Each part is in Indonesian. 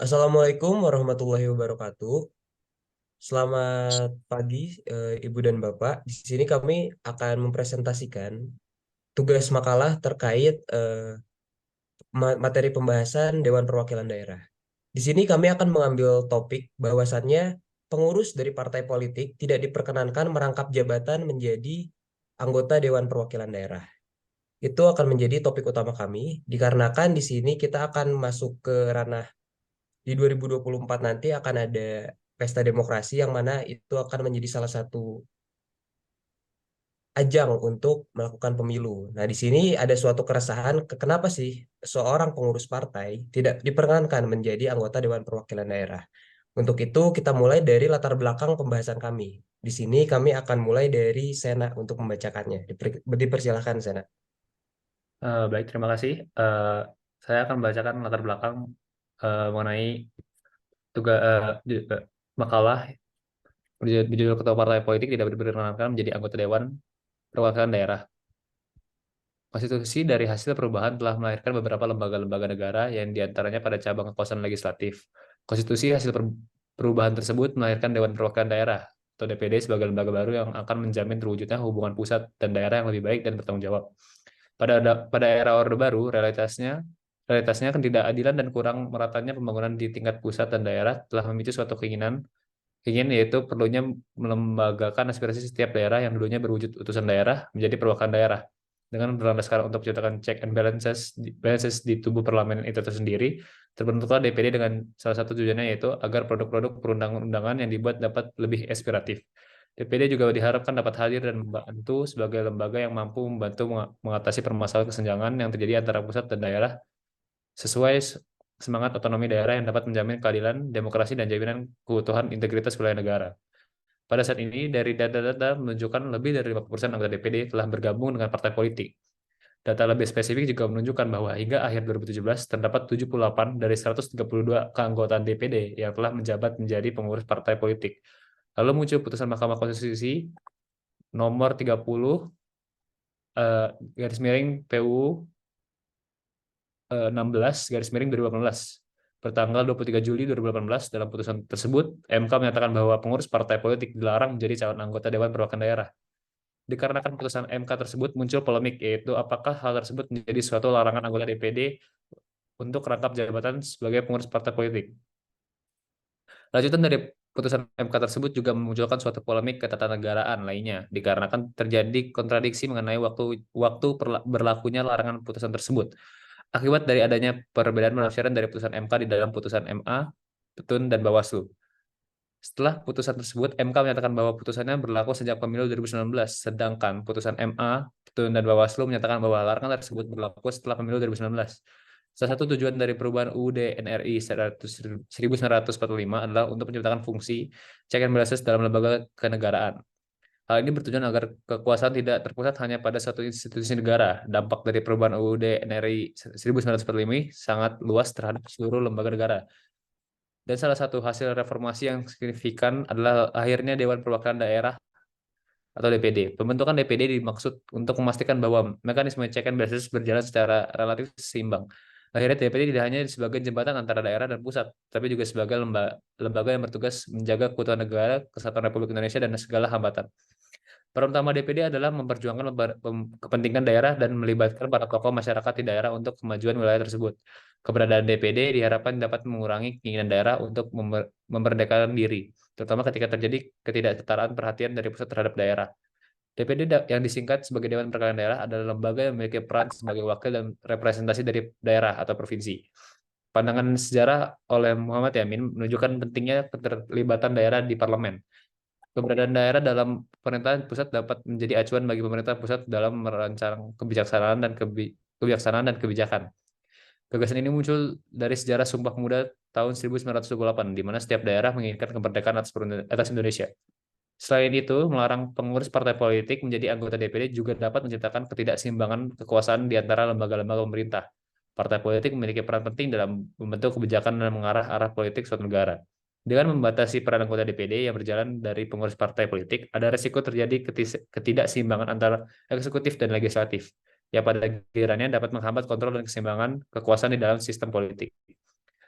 Assalamualaikum warahmatullahi wabarakatuh. Selamat pagi, Ibu dan Bapak. Di sini kami akan mempresentasikan tugas makalah terkait materi pembahasan Dewan Perwakilan Daerah. Di sini kami akan mengambil topik bahwasannya pengurus dari partai politik tidak diperkenankan merangkap jabatan menjadi anggota Dewan Perwakilan Daerah. Itu akan menjadi topik utama kami, dikarenakan di sini kita akan masuk ke ranah di 2024 nanti akan ada pesta demokrasi yang mana itu akan menjadi salah satu ajang untuk melakukan pemilu. Nah, di sini ada suatu keresahan kenapa sih seorang pengurus partai tidak diperkenankan menjadi anggota Dewan Perwakilan Daerah. Untuk itu kita mulai dari latar belakang pembahasan kami. Di sini kami akan mulai dari Sena untuk membacakannya. Dipersilahkan Sena. Baik, terima kasih. Saya akan membacakan latar belakang mengenai tugas makalah berjudul Ketua Partai Politik tidak diperkenankan menjadi anggota Dewan Perwakilan Daerah. Konstitusi dari hasil perubahan telah melahirkan beberapa lembaga-lembaga negara yang diantaranya pada cabang kekuasaan legislatif. Konstitusi hasil perubahan tersebut melahirkan Dewan Perwakilan Daerah atau DPD sebagai lembaga baru yang akan menjamin terwujudnya hubungan pusat dan daerah yang lebih baik dan bertanggung jawab. Pada era Orde Baru, realitasnya ketidakadilan dan kurang meratanya pembangunan di tingkat pusat dan daerah telah memicu suatu ingin yaitu perlunya melembagakan aspirasi setiap daerah yang dulunya berwujud utusan daerah menjadi perwakilan daerah. Dengan berlandaskan untuk menciptakan check and balances di tubuh parlemen itu tersendiri, terbentuklah DPD dengan salah satu tujuannya yaitu agar produk-produk perundang-undangan yang dibuat dapat lebih aspiratif. DPD juga diharapkan dapat hadir dan membantu sebagai lembaga yang mampu membantu mengatasi permasalahan kesenjangan yang terjadi antara pusat dan daerah sesuai semangat otonomi daerah yang dapat menjamin keadilan, demokrasi, dan jaminan keutuhan integritas wilayah negara. Pada saat ini, dari data-data menunjukkan lebih dari 50% anggota DPD telah bergabung dengan partai politik. Data lebih spesifik juga menunjukkan bahwa hingga akhir 2017 terdapat 78 dari 132 keanggotaan DPD yang telah menjabat menjadi pengurus partai politik. Lalu muncul putusan Mahkamah Konstitusi nomor 30 garis miring PU 16 garis miring 2018 bertanggal 23 Juli 2018. Dalam putusan tersebut, MK menyatakan bahwa pengurus partai politik dilarang menjadi calon anggota Dewan Perwakilan Daerah. Dikarenakan putusan MK tersebut muncul polemik, yaitu apakah hal tersebut menjadi suatu larangan anggota DPD untuk rangkap jabatan sebagai pengurus partai politik. Lanjutan dari putusan MK tersebut juga memunculkan suatu polemik ketatanegaraan lainnya, dikarenakan terjadi kontradiksi mengenai waktu berlakunya larangan putusan tersebut. Akibat dari adanya perbedaan penafsiran dari putusan MK di dalam putusan MA, Petun, dan Bawaslu. Setelah putusan tersebut, MK menyatakan bahwa putusannya berlaku sejak pemilu 2019, sedangkan putusan MA, Petun, dan Bawaslu menyatakan bahwa larangan tersebut berlaku setelah pemilu 2019. Salah satu tujuan dari perubahan UUD NRI 1945 adalah untuk menciptakan fungsi check and balances dalam lembaga kenegaraan. Hal ini bertujuan agar kekuasaan tidak terpusat hanya pada satu institusi negara. Dampak dari perubahan UUD NRI 1945 ini sangat luas terhadap seluruh lembaga negara. Dan salah satu hasil reformasi yang signifikan adalah akhirnya Dewan Perwakilan Daerah atau DPD. Pembentukan DPD dimaksud untuk memastikan bahwa mekanisme check and balances berjalan secara relatif seimbang. Akhirnya DPD tidak hanya sebagai jembatan antara daerah dan pusat, tapi juga sebagai lembaga yang bertugas menjaga keutuhan negara, kesatuan Republik Indonesia, dan segala hambatan. Peran utama DPD adalah memperjuangkan kepentingan daerah dan melibatkan para tokoh masyarakat di daerah untuk kemajuan wilayah tersebut. Keberadaan DPD diharapkan dapat mengurangi keinginan daerah untuk memerdekakan diri, terutama ketika terjadi ketidaksetaraan perhatian dari pusat terhadap daerah. DPD yang disingkat sebagai Dewan Perwakilan Daerah adalah lembaga yang memiliki peran sebagai wakil dan representasi dari daerah atau provinsi. Pandangan sejarah oleh Muhammad Yamin menunjukkan pentingnya keterlibatan daerah di parlemen. Keberadaan daerah dalam pemerintahan pusat dapat menjadi acuan bagi pemerintah pusat dalam merancang kebijaksanaan dan kebijakan. Gagasan ini muncul dari sejarah Sumpah Pemuda tahun 1928, di mana setiap daerah menginginkan kemerdekaan atas Indonesia. Selain itu, melarang pengurus partai politik menjadi anggota DPD juga dapat menciptakan ketidakseimbangan kekuasaan di antara lembaga-lembaga pemerintah. Partai politik memiliki peran penting dalam membentuk kebijakan dan mengarah arah politik suatu negara. Dengan membatasi peran anggota DPD yang berjalan dari pengurus partai politik, ada resiko terjadi ketidakseimbangan antara eksekutif dan legislatif, yang pada gilirannya dapat menghambat kontrol dan keseimbangan kekuasaan di dalam sistem politik.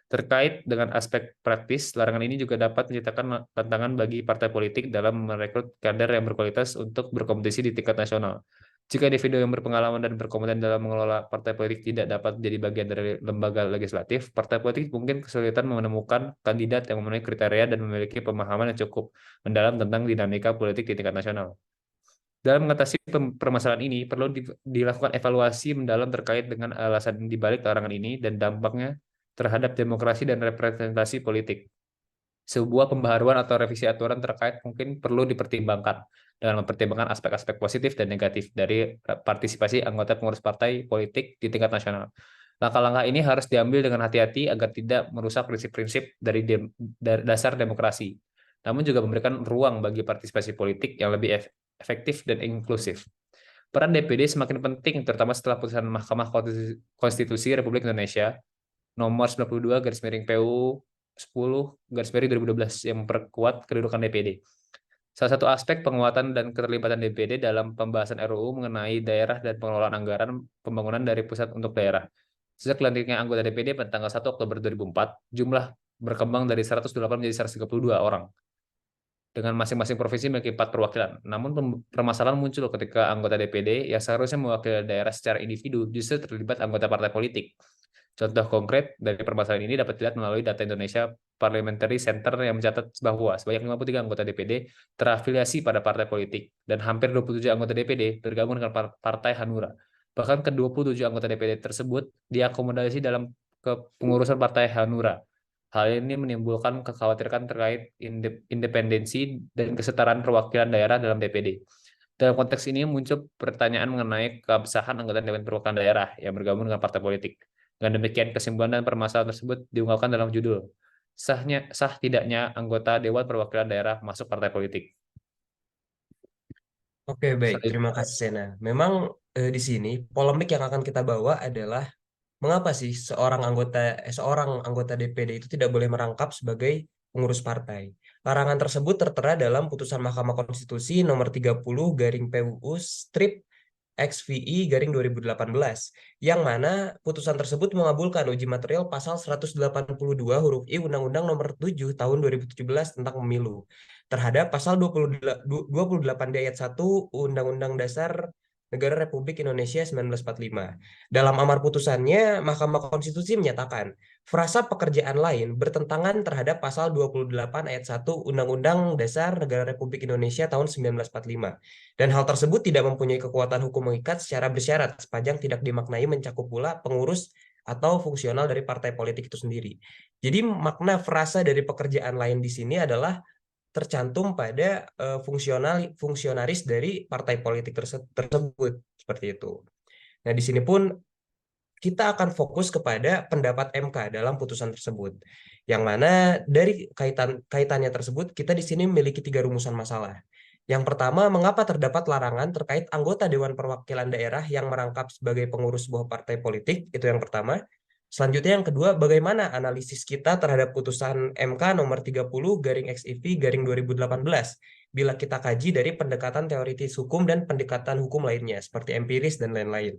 Terkait dengan aspek praktis, larangan ini juga dapat menciptakan tantangan bagi partai politik dalam merekrut kader yang berkualitas untuk berkompetisi di tingkat nasional. Jika individu yang berpengalaman dan berkompeten dalam mengelola partai politik tidak dapat menjadi bagian dari lembaga legislatif, partai politik mungkin kesulitan menemukan kandidat yang memenuhi kriteria dan memiliki pemahaman yang cukup mendalam tentang dinamika politik di tingkat nasional. Dalam mengatasi permasalahan ini, perlu dilakukan evaluasi mendalam terkait dengan alasan dibalik larangan ini dan dampaknya terhadap demokrasi dan representasi politik. Sebuah pembaharuan atau revisi aturan terkait mungkin perlu dipertimbangkan dengan mempertimbangkan aspek-aspek positif dan negatif dari partisipasi anggota pengurus partai politik di tingkat nasional. Langkah-langkah ini harus diambil dengan hati-hati agar tidak merusak prinsip-prinsip dari dasar demokrasi, namun juga memberikan ruang bagi partisipasi politik yang lebih efektif dan inklusif. Peran DPD semakin penting, terutama setelah putusan Mahkamah Konstitusi Republik Indonesia nomor 92 garis miring PU 10 garis miring 2012 yang memperkuat kedudukan DPD. Salah satu aspek penguatan dan keterlibatan DPD dalam pembahasan RUU mengenai daerah dan pengelolaan anggaran pembangunan dari pusat untuk daerah. Sejak dilantiknya anggota DPD pada tanggal 1 Oktober 2004, jumlah berkembang dari 108 menjadi 132 orang dengan masing-masing provinsi memiliki 4 perwakilan. Namun permasalahan muncul ketika anggota DPD yang seharusnya mewakili daerah secara individu justru terlibat anggota partai politik. Contoh konkret dari permasalahan ini dapat dilihat melalui data Indonesia Parliamentary Center yang mencatat bahwa sebanyak 53 anggota DPD terafiliasi pada partai politik dan hampir 27 anggota DPD bergabung dengan Partai Hanura. Bahkan ke-27 anggota DPD tersebut diakomodasi dalam kepengurusan Partai Hanura. Hal ini menimbulkan kekhawatiran terkait independensi dan kesetaraan perwakilan daerah dalam DPD. Dalam konteks ini muncul pertanyaan mengenai keabsahan anggota Dewan Perwakilan Daerah yang bergabung dengan partai politik. Dengan demikian, kesimpulan dan permasalahan tersebut diungkapkan dalam judul. Sah tidaknya anggota Dewan Perwakilan Daerah masuk partai politik. Oke, baik. Terima Selanjutnya, kasih, Sena. Memang di sini polemik yang akan kita bawa adalah mengapa sih seorang anggota DPD itu tidak boleh merangkap sebagai pengurus partai. Larangan tersebut tertera dalam putusan Mahkamah Konstitusi nomor 30 garing PUU strip XVI garing 2018, yang mana putusan tersebut mengabulkan uji material pasal 182 huruf I Undang-Undang nomor 7 tahun 2017 tentang pemilu terhadap pasal 28 D ayat 1 Undang-Undang Dasar Negara Republik Indonesia 1945. Dalam amar putusannya, Mahkamah Konstitusi menyatakan, frasa pekerjaan lain bertentangan terhadap pasal 28 ayat 1 Undang-Undang Dasar Negara Republik Indonesia tahun 1945. Dan hal tersebut tidak mempunyai kekuatan hukum mengikat secara bersyarat sepanjang tidak dimaknai mencakup pula pengurus atau fungsional dari partai politik itu sendiri. Jadi makna frasa dari pekerjaan lain di sini adalah tercantum pada fungsionaris dari partai politik tersebut seperti itu. Nah, di sini pun kita akan fokus kepada pendapat MK dalam putusan tersebut. Yang mana dari kaitannya tersebut kita di sini memiliki 3 rumusan masalah. Yang pertama, mengapa terdapat larangan terkait anggota Dewan Perwakilan Daerah yang merangkap sebagai pengurus sebuah partai politik? Itu yang pertama. Selanjutnya yang kedua, bagaimana analisis kita terhadap putusan MK nomor 30 garing XIV garing 2018 bila kita kaji dari pendekatan teoritis hukum dan pendekatan hukum lainnya seperti empiris dan lain-lain.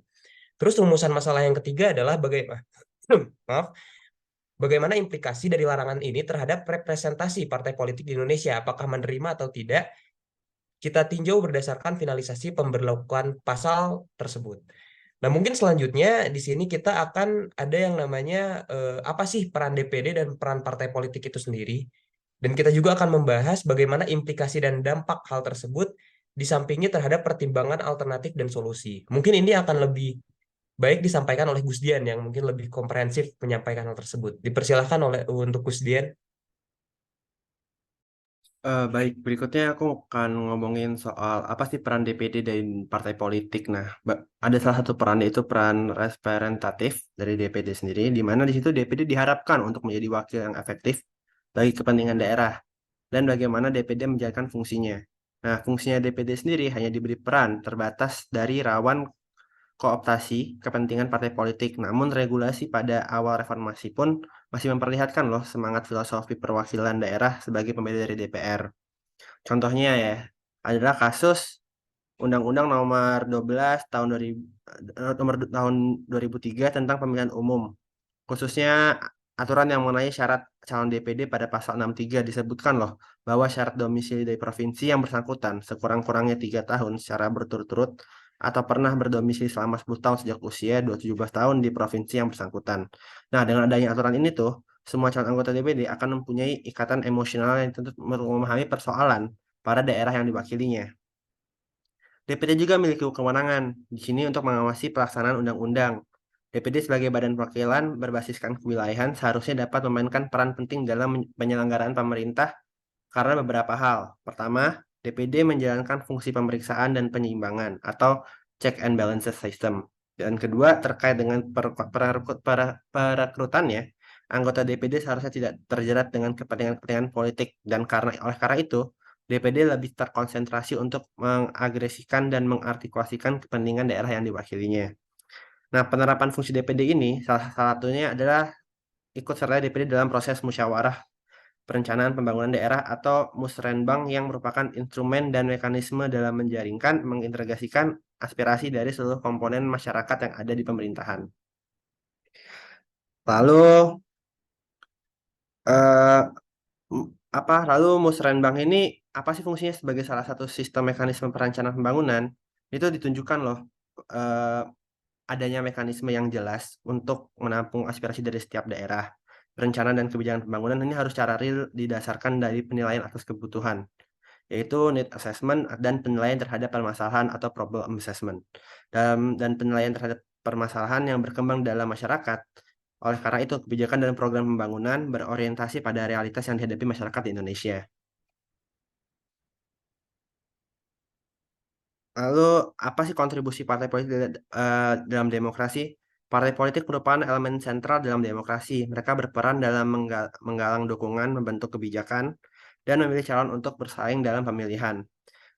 Terus rumusan masalah yang ketiga adalah bagaimana maaf, bagaimana implikasi dari larangan ini terhadap representasi partai politik di Indonesia, apakah menerima atau tidak? Kita tinjau berdasarkan finalisasi pemberlakuan pasal tersebut. Nah, mungkin selanjutnya di sini kita akan ada yang namanya apa sih peran DPD dan peran partai politik itu sendiri. Dan kita juga akan membahas bagaimana implikasi dan dampak hal tersebut disampingi terhadap pertimbangan alternatif dan solusi. Mungkin ini akan lebih baik disampaikan oleh Gus Dian yang mungkin lebih komprehensif menyampaikan hal tersebut. Dipersilahkan untuk Gus Dian. Baik, berikutnya aku akan ngomongin soal apa sih peran DPD dan partai politik. Nah, ada salah satu peran yaitu peran representatif dari DPD sendiri, di mana di situ DPD diharapkan untuk menjadi wakil yang efektif bagi kepentingan daerah dan bagaimana DPD menjalankan fungsinya. Nah, fungsinya DPD sendiri hanya diberi peran terbatas dari rawan kooptasi kepentingan partai politik. Namun regulasi pada awal reformasi pun masih memperlihatkan loh semangat filosofi perwakilan daerah sebagai pembeda dari DPR. Contohnya ya, adalah kasus Undang-Undang nomor 12 tahun 2000, nomor tahun 2003 tentang pemilihan umum. Khususnya aturan yang mengenai syarat calon DPD pada pasal 63 disebutkan loh bahwa syarat domisili dari provinsi yang bersangkutan sekurang-kurangnya 3 tahun secara berturut-turut atau pernah berdomisili selama 10 tahun sejak usia 17 tahun di provinsi yang bersangkutan. Nah, dengan adanya aturan ini tuh, semua calon anggota DPD akan mempunyai ikatan emosional yang tentu memahami persoalan pada daerah yang diwakilinya. DPD juga memiliki kewenangan di sini untuk mengawasi pelaksanaan undang-undang. DPD sebagai badan perwakilan berbasiskan kewilayahan seharusnya dapat memainkan peran penting dalam penyelenggaraan pemerintah karena beberapa hal. Pertama, DPD menjalankan fungsi pemeriksaan dan penyeimbangan atau check and balances system. Dan kedua, terkait dengan perekrutannya, anggota DPD seharusnya tidak terjerat dengan kepentingan-kepentingan politik dan oleh karena itu, DPD lebih terkonsentrasi untuk mengagresikan dan mengartikulasikan kepentingan daerah yang diwakilinya. Nah, penerapan fungsi DPD ini salah satunya adalah ikut serta DPD dalam proses musyawarah perencanaan pembangunan daerah atau Musrenbang yang merupakan instrumen dan mekanisme dalam menjaringkan, mengintegrasikan aspirasi dari seluruh komponen masyarakat yang ada di pemerintahan. Lalu eh, lalu Musrenbang ini apa sih fungsinya sebagai salah satu sistem mekanisme perencanaan pembangunan? Itu ditunjukkan loh eh, adanya mekanisme yang jelas untuk menampung aspirasi dari setiap daerah. Perencanaan dan kebijakan pembangunan ini harus secara real didasarkan dari penilaian atas kebutuhan, yaitu need assessment dan penilaian terhadap permasalahan atau problem assessment. Dan penilaian terhadap permasalahan yang berkembang dalam masyarakat. Oleh karena itu, kebijakan dan program pembangunan berorientasi pada realitas yang dihadapi masyarakat di Indonesia. Lalu, apa sih kontribusi partai politik dalam demokrasi? Partai politik merupakan elemen sentral dalam demokrasi. Mereka berperan dalam menggalang dukungan, membentuk kebijakan, dan memilih calon untuk bersaing dalam pemilihan.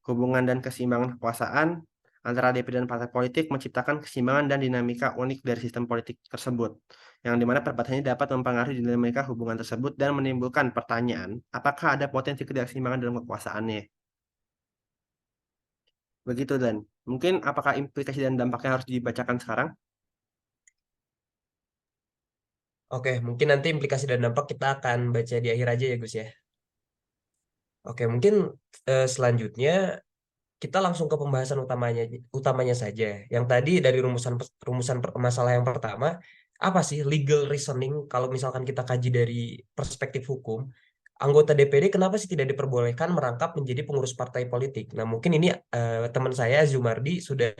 Hubungan dan keseimbangan kekuasaan antara DPD dan partai politik menciptakan keseimbangan dan dinamika unik dari sistem politik tersebut, yang dimana perdebatannya dapat mempengaruhi dinamika hubungan tersebut dan menimbulkan pertanyaan, apakah ada potensi ketidakseimbangan dalam kekuasaannya? Begitu, Dan. Mungkin apakah implikasi dan dampaknya harus dibacakan sekarang? Oke, mungkin nanti implikasi dan dampak kita akan baca di akhir aja ya Gus ya. Oke, mungkin selanjutnya kita langsung ke pembahasan utamanya saja. Yang tadi dari masalah yang pertama, apa sih legal reasoning kalau misalkan kita kaji dari perspektif hukum, anggota DPD kenapa sih tidak diperbolehkan merangkap menjadi pengurus partai politik? Nah, mungkin ini teman saya Zumardi sudah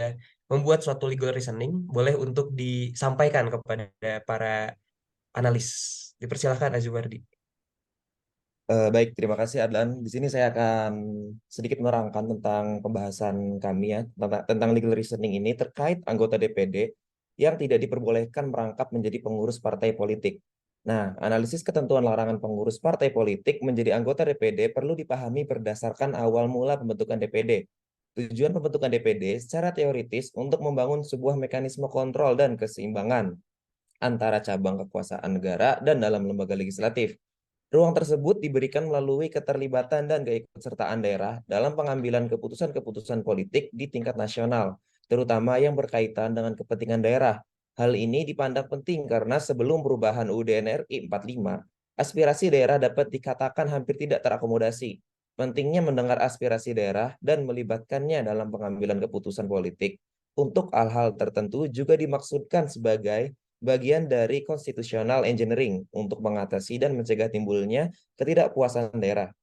membuat suatu legal reasoning, boleh untuk disampaikan kepada para analis. Dipersilahkan Azumardi. Baik, terima kasih Adlan. Di sini saya akan sedikit menerangkan tentang pembahasan kami ya, tentang legal reasoning ini terkait anggota DPD yang tidak diperbolehkan merangkap menjadi pengurus partai politik. Nah, analisis ketentuan larangan pengurus partai politik menjadi anggota DPD perlu dipahami berdasarkan awal mula pembentukan DPD. Tujuan pembentukan DPD secara teoritis untuk membangun sebuah mekanisme kontrol dan keseimbangan antara cabang kekuasaan negara dan dalam lembaga legislatif. Ruang tersebut diberikan melalui keterlibatan dan keikutsertaan daerah dalam pengambilan keputusan-keputusan politik di tingkat nasional, terutama yang berkaitan dengan kepentingan daerah. Hal ini dipandang penting karena sebelum perubahan UUD NRI 45, aspirasi daerah dapat dikatakan hampir tidak terakomodasi. Pentingnya mendengar aspirasi daerah dan melibatkannya dalam pengambilan keputusan politik untuk hal-hal tertentu juga dimaksudkan sebagai bagian dari constitutional engineering untuk mengatasi dan mencegah timbulnya ketidakpuasan daerah.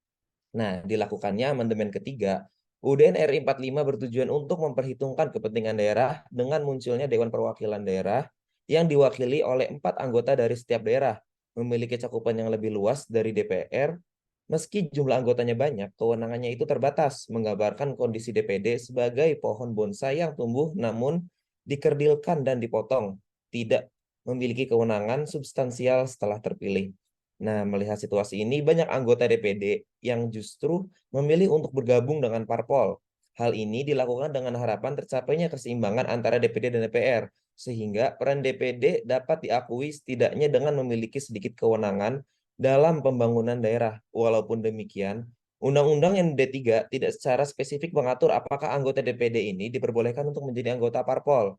Nah, dilakukannya amandemen ketiga, UUD RI 45 bertujuan untuk memperhitungkan kepentingan daerah dengan munculnya Dewan Perwakilan Daerah yang diwakili oleh 4 anggota dari setiap daerah, memiliki cakupan yang lebih luas dari DPR. Meski jumlah anggotanya banyak, kewenangannya itu terbatas, menggambarkan kondisi DPD sebagai pohon bonsai yang tumbuh namun dikerdilkan dan dipotong, tidak memiliki kewenangan substansial setelah terpilih. Nah, melihat situasi ini, banyak anggota DPD yang justru memilih untuk bergabung dengan parpol. Hal ini dilakukan dengan harapan tercapainya keseimbangan antara DPD dan DPR, sehingga peran DPD dapat diakui setidaknya dengan memiliki sedikit kewenangan dalam pembangunan daerah. Walaupun demikian, Undang-Undang MD3 tidak secara spesifik mengatur apakah anggota DPD ini diperbolehkan untuk menjadi anggota parpol.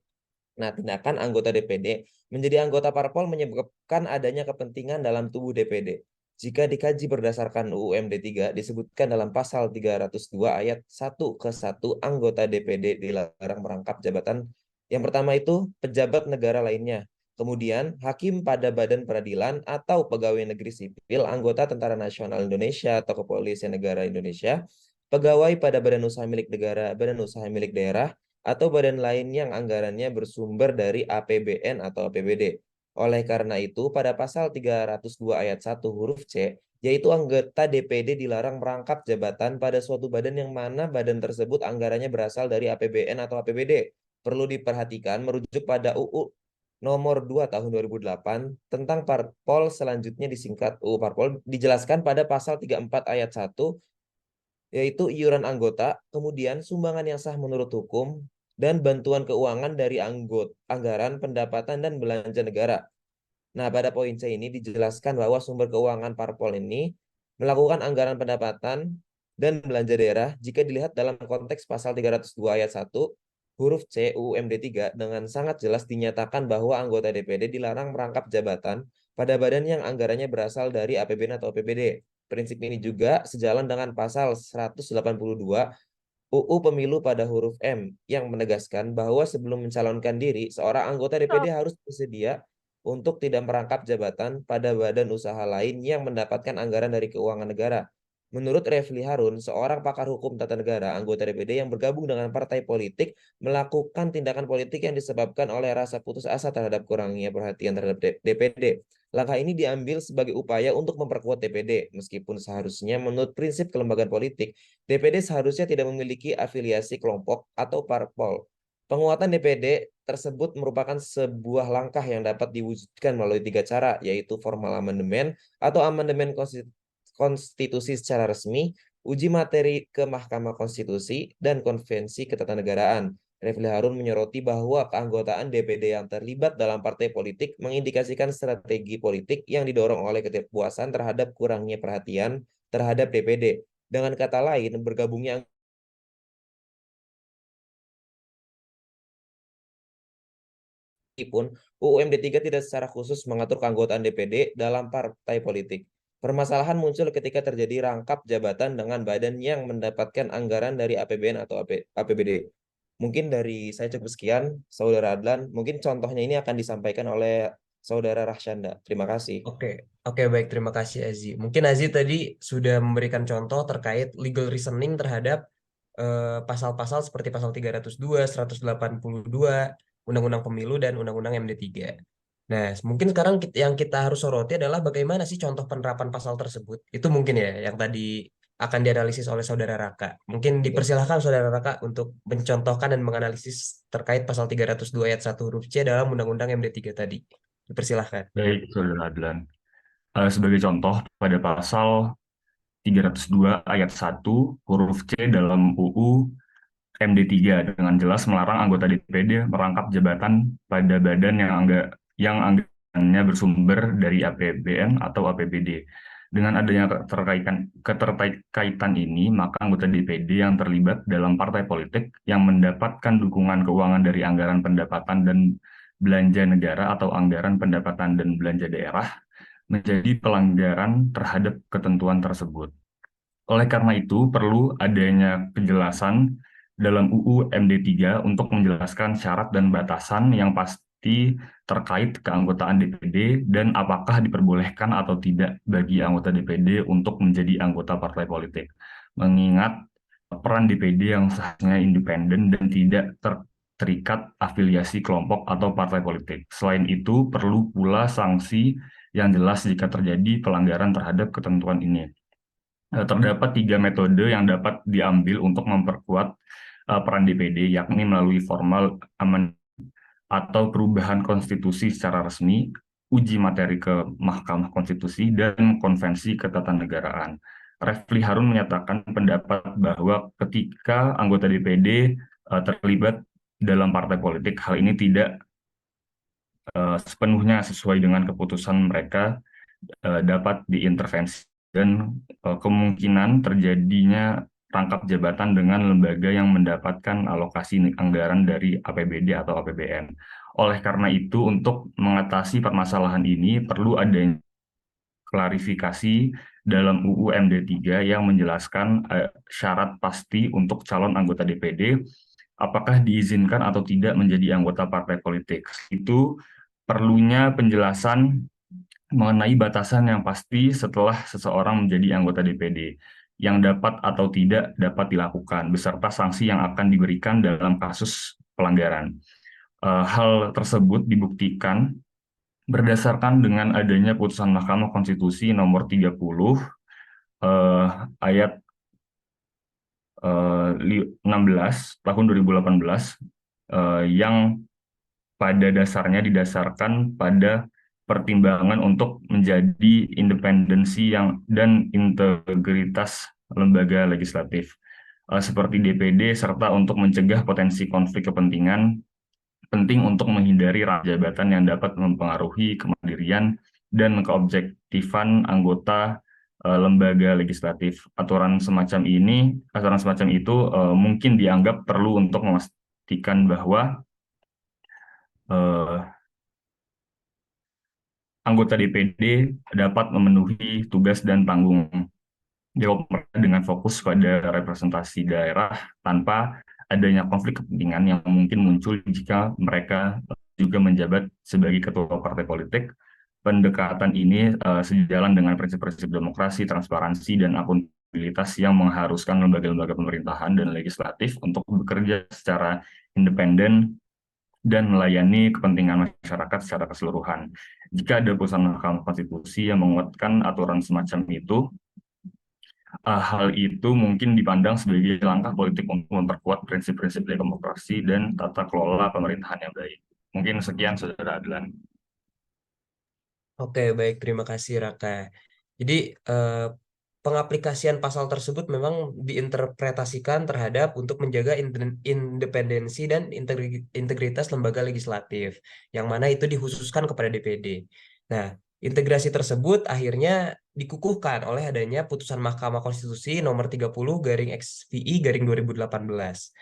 Nah, tindakan anggota DPD menjadi anggota parpol menyebabkan adanya kepentingan dalam tubuh DPD. Jika dikaji berdasarkan UU MD 3, disebutkan dalam pasal 302 ayat 1 ke 1 anggota DPD dilarang merangkap jabatan. Yang pertama itu pejabat negara lainnya. Kemudian hakim pada badan peradilan atau pegawai negeri sipil, anggota Tentara Nasional Indonesia atau Kepolisian Negara Indonesia, pegawai pada badan usaha milik negara, badan usaha milik daerah, atau badan lain yang anggarannya bersumber dari APBN atau APBD. Oleh karena itu, pada pasal 302 ayat 1 huruf C, yaitu anggota DPD dilarang merangkap jabatan pada suatu badan yang mana badan tersebut anggarannya berasal dari APBN atau APBD. Perlu diperhatikan merujuk pada UU nomor 2 tahun 2008 tentang Parpol, selanjutnya disingkat UU Parpol, dijelaskan pada pasal 34 ayat 1 yaitu iuran anggota, kemudian sumbangan yang sah menurut hukum, dan bantuan keuangan dari anggaran, pendapatan, dan belanja negara. Nah, pada poin C ini dijelaskan bahwa sumber keuangan parpol ini melakukan anggaran pendapatan dan belanja daerah jika dilihat dalam konteks pasal 302 ayat 1 huruf C UU MD 3 dengan sangat jelas dinyatakan bahwa anggota DPD dilarang merangkap jabatan pada badan yang anggarannya berasal dari APBN atau APBD. Prinsip ini juga sejalan dengan pasal 182 UU Pemilu pada huruf M yang menegaskan bahwa sebelum mencalonkan diri, seorang anggota DPD harus bersedia untuk tidak merangkap jabatan pada badan usaha lain yang mendapatkan anggaran dari keuangan negara. Menurut Refli Harun, seorang pakar hukum tata negara, anggota DPD yang bergabung dengan partai politik melakukan tindakan politik yang disebabkan oleh rasa putus asa terhadap kurangnya perhatian terhadap DPD. Langkah ini diambil sebagai upaya untuk memperkuat DPD, meskipun seharusnya menurut prinsip kelembagaan politik, DPD seharusnya tidak memiliki afiliasi kelompok atau parpol. Penguatan DPD tersebut merupakan sebuah langkah yang dapat diwujudkan melalui 3 cara, yaitu formal amandemen atau amandemen konstitusi secara resmi, uji materi ke Mahkamah Konstitusi, dan konvensi ketatanegaraan. Refli Harun menyoroti bahwa keanggotaan DPD yang terlibat dalam partai politik mengindikasikan strategi politik yang didorong oleh ketidakpuasan terhadap kurangnya perhatian terhadap DPD. Dengan kata lain, bergabungnya meskipun UU MD 3 tidak secara khusus mengatur keanggotaan DPD dalam partai politik. Permasalahan muncul ketika terjadi rangkap jabatan dengan badan yang mendapatkan anggaran dari APBN atau APBD. Mungkin dari saya cukup sekian, Saudara Adlan. Mungkin contohnya ini akan disampaikan oleh Saudara Rahsyanda. Terima kasih. Oke, baik, terima kasih Azi. Mungkin Azi tadi sudah memberikan contoh terkait legal reasoning terhadap pasal-pasal seperti pasal 302, 182, Undang-Undang Pemilu, dan Undang-Undang MD 3. Nah, mungkin sekarang yang kita harus soroti adalah bagaimana sih contoh penerapan pasal tersebut. Itu mungkin ya yang tadi akan dianalisis oleh Saudara Raka. Mungkin dipersilahkan Saudara Raka untuk mencontohkan dan menganalisis terkait pasal 302 ayat 1 huruf C dalam Undang-Undang MD 3 tadi. Dipersilahkan. Baik, Saudara Adlan. Sebagai contoh, pada pasal 302 ayat 1 huruf C dalam UU MD 3 dengan jelas melarang anggota DPD merangkap jabatan pada badan yang anggarannya bersumber dari APBN atau APBD. Dengan adanya keterkaitan ini, maka anggota DPD yang terlibat dalam partai politik yang mendapatkan dukungan keuangan dari anggaran pendapatan dan belanja negara atau anggaran pendapatan dan belanja daerah menjadi pelanggaran terhadap ketentuan tersebut. Oleh karena itu, perlu adanya penjelasan dalam UU MD 3 untuk menjelaskan syarat dan batasan yang pasti terkait keanggotaan DPD dan apakah diperbolehkan atau tidak bagi anggota DPD untuk menjadi anggota partai politik. Mengingat peran DPD yang seharusnya independen dan tidak terikat afiliasi kelompok atau partai politik. Selain itu, perlu pula sanksi yang jelas jika terjadi pelanggaran terhadap ketentuan ini. Terdapat 3 metode yang dapat diambil untuk memperkuat peran DPD, yakni melalui formal amandemen atau perubahan konstitusi secara resmi, uji materi ke Mahkamah Konstitusi, dan konvensi ketatanegaraan. Refli Harun menyatakan pendapat bahwa ketika anggota DPD terlibat dalam partai politik, hal ini tidak sepenuhnya sesuai dengan keputusan mereka dapat diintervensi dan kemungkinan terjadinya rangkap jabatan dengan lembaga yang mendapatkan alokasi anggaran dari APBD atau APBN. Oleh karena itu, untuk mengatasi permasalahan ini perlu adanya klarifikasi dalam UU MD 3 yang menjelaskan syarat pasti untuk calon anggota DPD, apakah diizinkan atau tidak menjadi anggota partai politik. Itu perlunya penjelasan mengenai batasan yang pasti setelah seseorang menjadi anggota DPD, yang dapat atau tidak dapat dilakukan, beserta sanksi yang akan diberikan dalam kasus pelanggaran. Hal tersebut dibuktikan berdasarkan dengan adanya putusan Mahkamah Konstitusi nomor 30 ayat 16 tahun 2018 yang pada dasarnya didasarkan pada pertimbangan untuk menjadi independensi dan integritas lembaga legislatif seperti DPD, serta untuk mencegah potensi konflik kepentingan, penting untuk menghindari jabatan yang dapat mempengaruhi kemandirian dan keobjektifan anggota lembaga legislatif. Aturan semacam itu mungkin dianggap perlu untuk memastikan bahwa anggota DPD dapat memenuhi tugas dan tanggung jawab mereka dengan fokus pada representasi daerah tanpa adanya konflik kepentingan yang mungkin muncul jika mereka juga menjabat sebagai ketua partai politik. Pendekatan ini sejalan dengan prinsip-prinsip demokrasi, transparansi, dan akuntabilitas yang mengharuskan lembaga-lembaga pemerintahan dan legislatif untuk bekerja secara independen dan melayani kepentingan masyarakat secara keseluruhan. Jika ada putusan Mahkamah Konstitusi yang menguatkan aturan semacam itu, hal itu mungkin dipandang sebagai langkah politik untuk memperkuat prinsip-prinsip demokrasi dan tata kelola pemerintahan yang baik. Mungkin sekian, Saudara Adlan. Oke, baik. Terima kasih, Raka. Jadi, pengaplikasian pasal tersebut memang diinterpretasikan terhadap untuk menjaga independensi dan integritas lembaga legislatif, yang mana itu dikhususkan kepada DPD. Nah, integrasi tersebut akhirnya dikukuhkan oleh adanya putusan Mahkamah Konstitusi nomor 30/XVI/2018.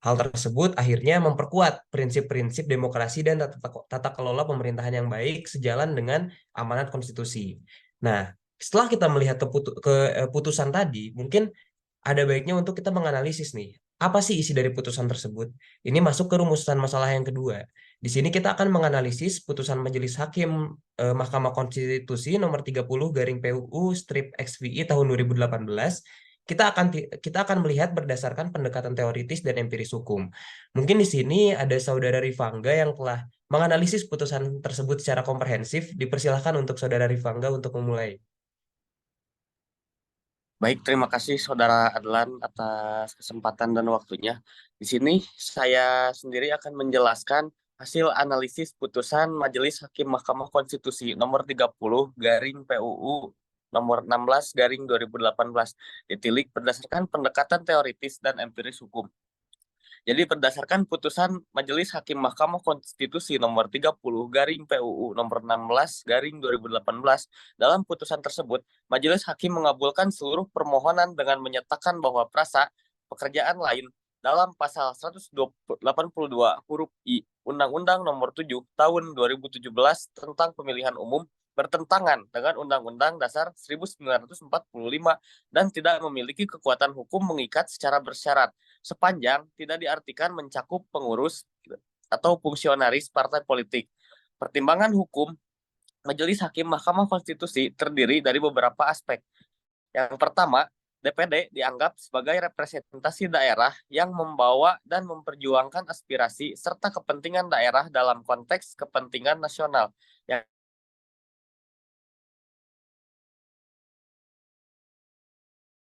Hal tersebut akhirnya memperkuat prinsip-prinsip demokrasi dan tata kelola pemerintahan yang baik sejalan dengan amanat konstitusi. Nah, setelah kita melihat keputusan tadi, mungkin ada baiknya untuk kita menganalisis nih, apa sih isi dari putusan tersebut? Ini masuk ke rumusan masalah yang kedua. Di sini kita akan menganalisis putusan Majelis Hakim Mahkamah Konstitusi nomor 30/PUU/XVI tahun 2018. Kita akan melihat berdasarkan pendekatan teoritis dan empiris hukum. Mungkin di sini ada Saudara Rifangga yang telah menganalisis putusan tersebut secara komprehensif. Dipersilahkan untuk Saudara Rifangga untuk memulai. Baik, terima kasih Saudara Adlan atas kesempatan dan waktunya. Di sini saya sendiri akan menjelaskan hasil analisis putusan Majelis Hakim Mahkamah Konstitusi nomor 30/PUU nomor 16/2018 ditilik berdasarkan pendekatan teoritis dan empiris hukum. Jadi berdasarkan putusan Majelis Hakim Mahkamah Konstitusi nomor 30/PUU nomor 16/2018, dalam putusan tersebut, Majelis Hakim mengabulkan seluruh permohonan dengan menyatakan bahwa prasa pekerjaan lain dalam pasal 182 huruf I Undang-Undang nomor 7 tahun 2017 tentang pemilihan umum bertentangan dengan Undang-Undang Dasar 1945 dan tidak memiliki kekuatan hukum mengikat secara bersyarat, sepanjang tidak diartikan mencakup pengurus atau fungsionaris partai politik. Pertimbangan hukum Majelis Hakim Mahkamah Konstitusi terdiri dari beberapa aspek. Yang pertama, DPD dianggap sebagai representasi daerah yang membawa dan memperjuangkan aspirasi serta kepentingan daerah dalam konteks kepentingan nasional yang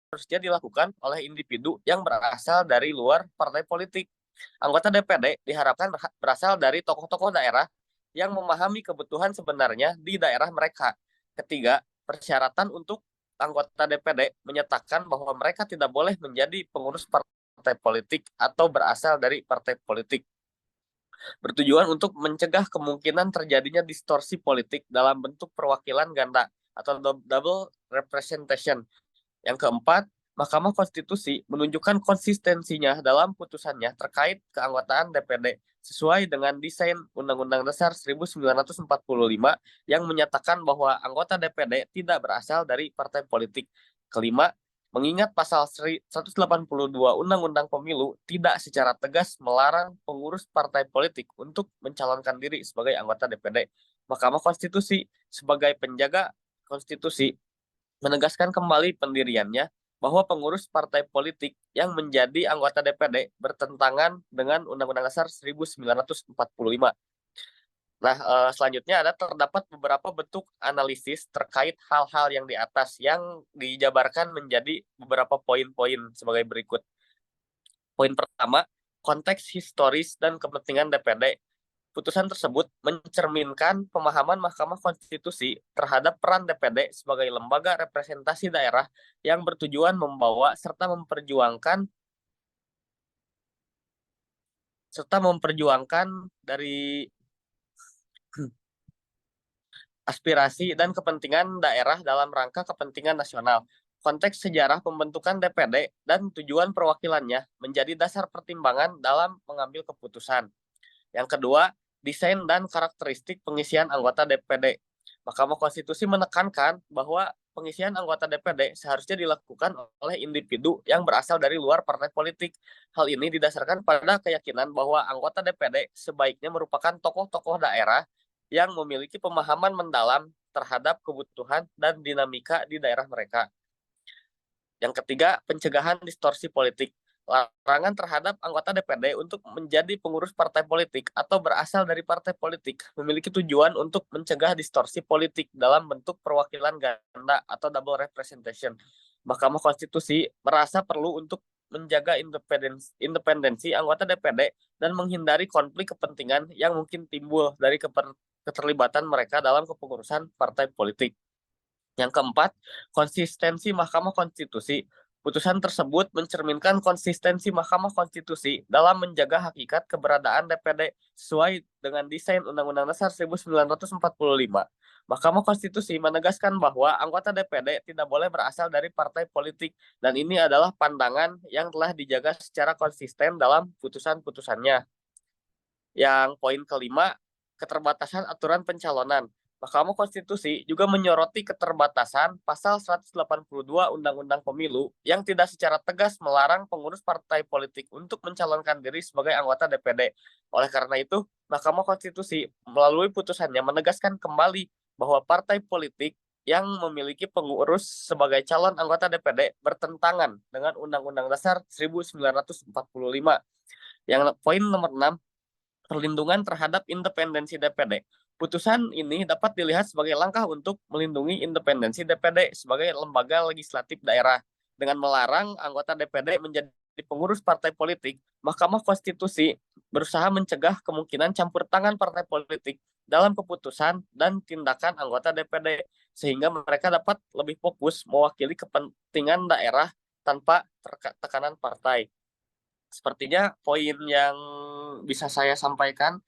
harusnya dilakukan oleh individu yang berasal dari luar partai politik. Anggota DPD diharapkan berasal dari tokoh-tokoh daerah yang memahami kebutuhan sebenarnya di daerah mereka. Ketiga, persyaratan untuk anggota DPD menyatakan bahwa mereka tidak boleh menjadi pengurus partai politik atau berasal dari partai politik. Bertujuan untuk mencegah kemungkinan terjadinya distorsi politik dalam bentuk perwakilan ganda atau double representation. Yang keempat, Mahkamah Konstitusi menunjukkan konsistensinya dalam putusannya terkait keanggotaan DPD sesuai dengan desain Undang-Undang Dasar 1945 yang menyatakan bahwa anggota DPD tidak berasal dari partai politik. Kelima, mengingat pasal 182 Undang-Undang Pemilu tidak secara tegas melarang pengurus partai politik untuk mencalonkan diri sebagai anggota DPD, Mahkamah Konstitusi sebagai penjaga konstitusi menegaskan kembali pendiriannya bahwa pengurus partai politik yang menjadi anggota DPD bertentangan dengan Undang-Undang Dasar 1945. Nah, selanjutnya terdapat beberapa bentuk analisis terkait hal-hal yang di atas yang dijabarkan menjadi beberapa poin-poin sebagai berikut. Poin pertama, konteks historis dan kepentingan DPD. Putusan tersebut mencerminkan pemahaman Mahkamah Konstitusi terhadap peran DPD sebagai lembaga representasi daerah yang bertujuan membawa serta memperjuangkan dari aspirasi dan kepentingan daerah dalam rangka kepentingan nasional. Konteks sejarah pembentukan DPD dan tujuan perwakilannya menjadi dasar pertimbangan dalam mengambil keputusan. Yang kedua, desain dan karakteristik pengisian anggota DPD. Mahkamah Konstitusi menekankan bahwa pengisian anggota DPD seharusnya dilakukan oleh individu yang berasal dari luar partai politik. Hal ini didasarkan pada keyakinan bahwa anggota DPD sebaiknya merupakan tokoh-tokoh daerah yang memiliki pemahaman mendalam terhadap kebutuhan dan dinamika di daerah mereka. Yang ketiga, pencegahan distorsi politik. Larangan terhadap anggota DPD untuk menjadi pengurus partai politik atau berasal dari partai politik memiliki tujuan untuk mencegah distorsi politik dalam bentuk perwakilan ganda atau double representation. Mahkamah Konstitusi merasa perlu untuk menjaga independensi anggota DPD dan menghindari konflik kepentingan yang mungkin timbul dari keterlibatan mereka dalam kepengurusan partai politik. Yang keempat, konsistensi Mahkamah Konstitusi. Putusan tersebut mencerminkan konsistensi Mahkamah Konstitusi dalam menjaga hakikat keberadaan DPD sesuai dengan desain Undang-Undang Dasar 1945. Mahkamah Konstitusi menegaskan bahwa anggota DPD tidak boleh berasal dari partai politik dan ini adalah pandangan yang telah dijaga secara konsisten dalam putusan-putusannya. Yang poin kelima, keterbatasan aturan pencalonan. Mahkamah Konstitusi juga menyoroti keterbatasan pasal 182 Undang-Undang Pemilu yang tidak secara tegas melarang pengurus partai politik untuk mencalonkan diri sebagai anggota DPD. Oleh karena itu, Mahkamah Konstitusi melalui putusannya menegaskan kembali bahwa partai politik yang memiliki pengurus sebagai calon anggota DPD bertentangan dengan Undang-Undang Dasar 1945. Yang poin nomor 6, perlindungan terhadap independensi DPD. Putusan ini dapat dilihat sebagai langkah untuk melindungi independensi DPD sebagai lembaga legislatif daerah. Dengan melarang anggota DPD menjadi pengurus partai politik, Mahkamah Konstitusi berusaha mencegah kemungkinan campur tangan partai politik dalam keputusan dan tindakan anggota DPD, sehingga mereka dapat lebih fokus mewakili kepentingan daerah tanpa tekanan partai. Sepertinya poin yang bisa saya sampaikan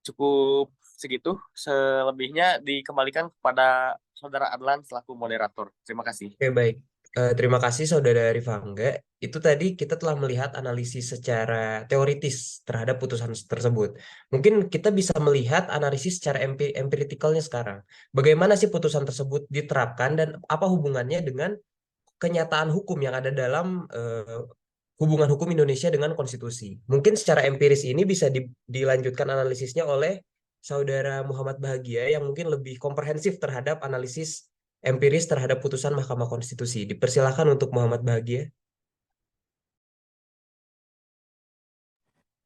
cukup segitu. Selebihnya dikembalikan kepada Saudara Adlan selaku moderator. Terima kasih. Oke, baik. Terima kasih Saudara Rifangga. Itu tadi kita telah melihat analisis secara teoritis terhadap putusan tersebut. Mungkin kita bisa melihat analisis secara empirikalnya sekarang. Bagaimana sih putusan tersebut diterapkan dan apa hubungannya dengan kenyataan hukum yang ada dalam hubungan hukum Indonesia dengan konstitusi. Mungkin secara empiris ini bisa dilanjutkan analisisnya oleh Saudara Muhammad Bahagia yang mungkin lebih komprehensif terhadap analisis empiris terhadap putusan Mahkamah Konstitusi. Dipersilakan untuk Muhammad Bahagia.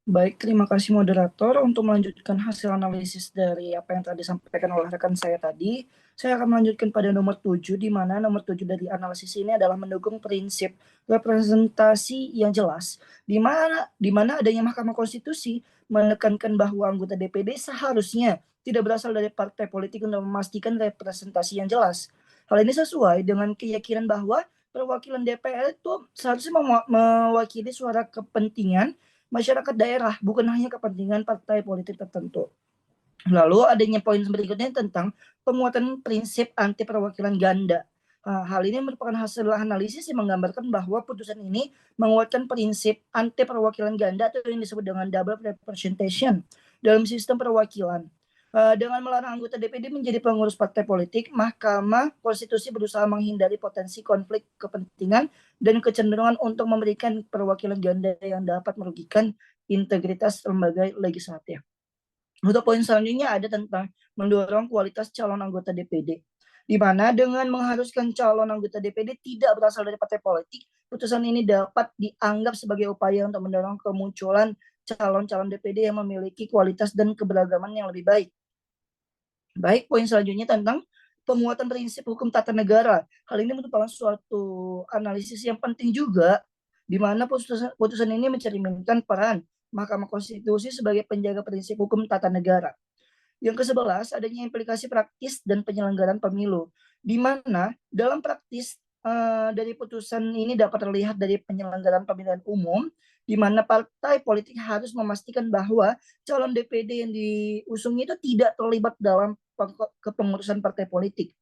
Baik, terima kasih moderator. Untuk melanjutkan hasil analisis dari apa yang tadi disampaikan oleh rekan saya tadi, saya akan melanjutkan pada nomor 7, di mana nomor 7 dari analisis ini adalah mendukung prinsip representasi yang jelas, di mana adanya Mahkamah Konstitusi menekankan bahwa anggota DPD seharusnya tidak berasal dari partai politik untuk memastikan representasi yang jelas. Hal ini sesuai dengan keyakinan bahwa perwakilan DPR itu seharusnya mewakili suara kepentingan masyarakat daerah, bukan hanya kepentingan partai politik tertentu. Lalu adanya poin berikutnya tentang penguatan prinsip anti perwakilan ganda. Hal ini merupakan hasil analisis yang menggambarkan bahwa putusan ini menguatkan prinsip anti perwakilan ganda atau yang disebut dengan double representation dalam sistem perwakilan. Dengan melarang anggota DPD menjadi pengurus partai politik, Mahkamah Konstitusi berusaha menghindari potensi konflik kepentingan dan kecenderungan untuk memberikan perwakilan ganda yang dapat merugikan integritas lembaga legislatif. Untuk poin selanjutnya ada tentang mendorong kualitas calon anggota DPD. Di mana dengan mengharuskan calon anggota DPD tidak berasal dari partai politik, putusan ini dapat dianggap sebagai upaya untuk mendorong kemunculan calon-calon DPD yang memiliki kualitas dan keberagaman yang lebih baik. Baik, poin selanjutnya tentang penguatan prinsip hukum tata negara. Hal ini merupakan suatu analisis yang penting juga, di mana putusan ini mencerminkan peran Mahkamah Konstitusi sebagai penjaga prinsip hukum tata negara. Yang ke-11, adanya implikasi praktis dan penyelenggaraan pemilu, di mana dalam praktis dari putusan ini dapat terlihat dari penyelenggaraan pemilihan umum, di mana partai politik harus memastikan bahwa calon DPD yang diusung itu tidak terlibat dalam kepengurusan partai politik.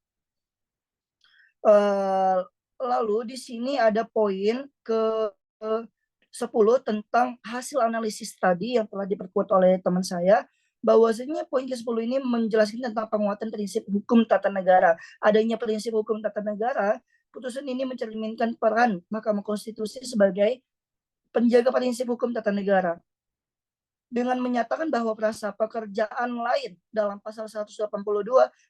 Lalu di sini ada poin ke-10 tentang hasil analisis tadi yang telah diperkuat oleh teman saya, bahwasanya poin ke-10 ini menjelaskan tentang penguatan prinsip hukum tata negara. Adanya prinsip hukum tata negara, putusan ini mencerminkan peran Mahkamah Konstitusi sebagai penjaga prinsip hukum tata negara. Dengan menyatakan bahwa perasa pekerjaan lain dalam pasal 182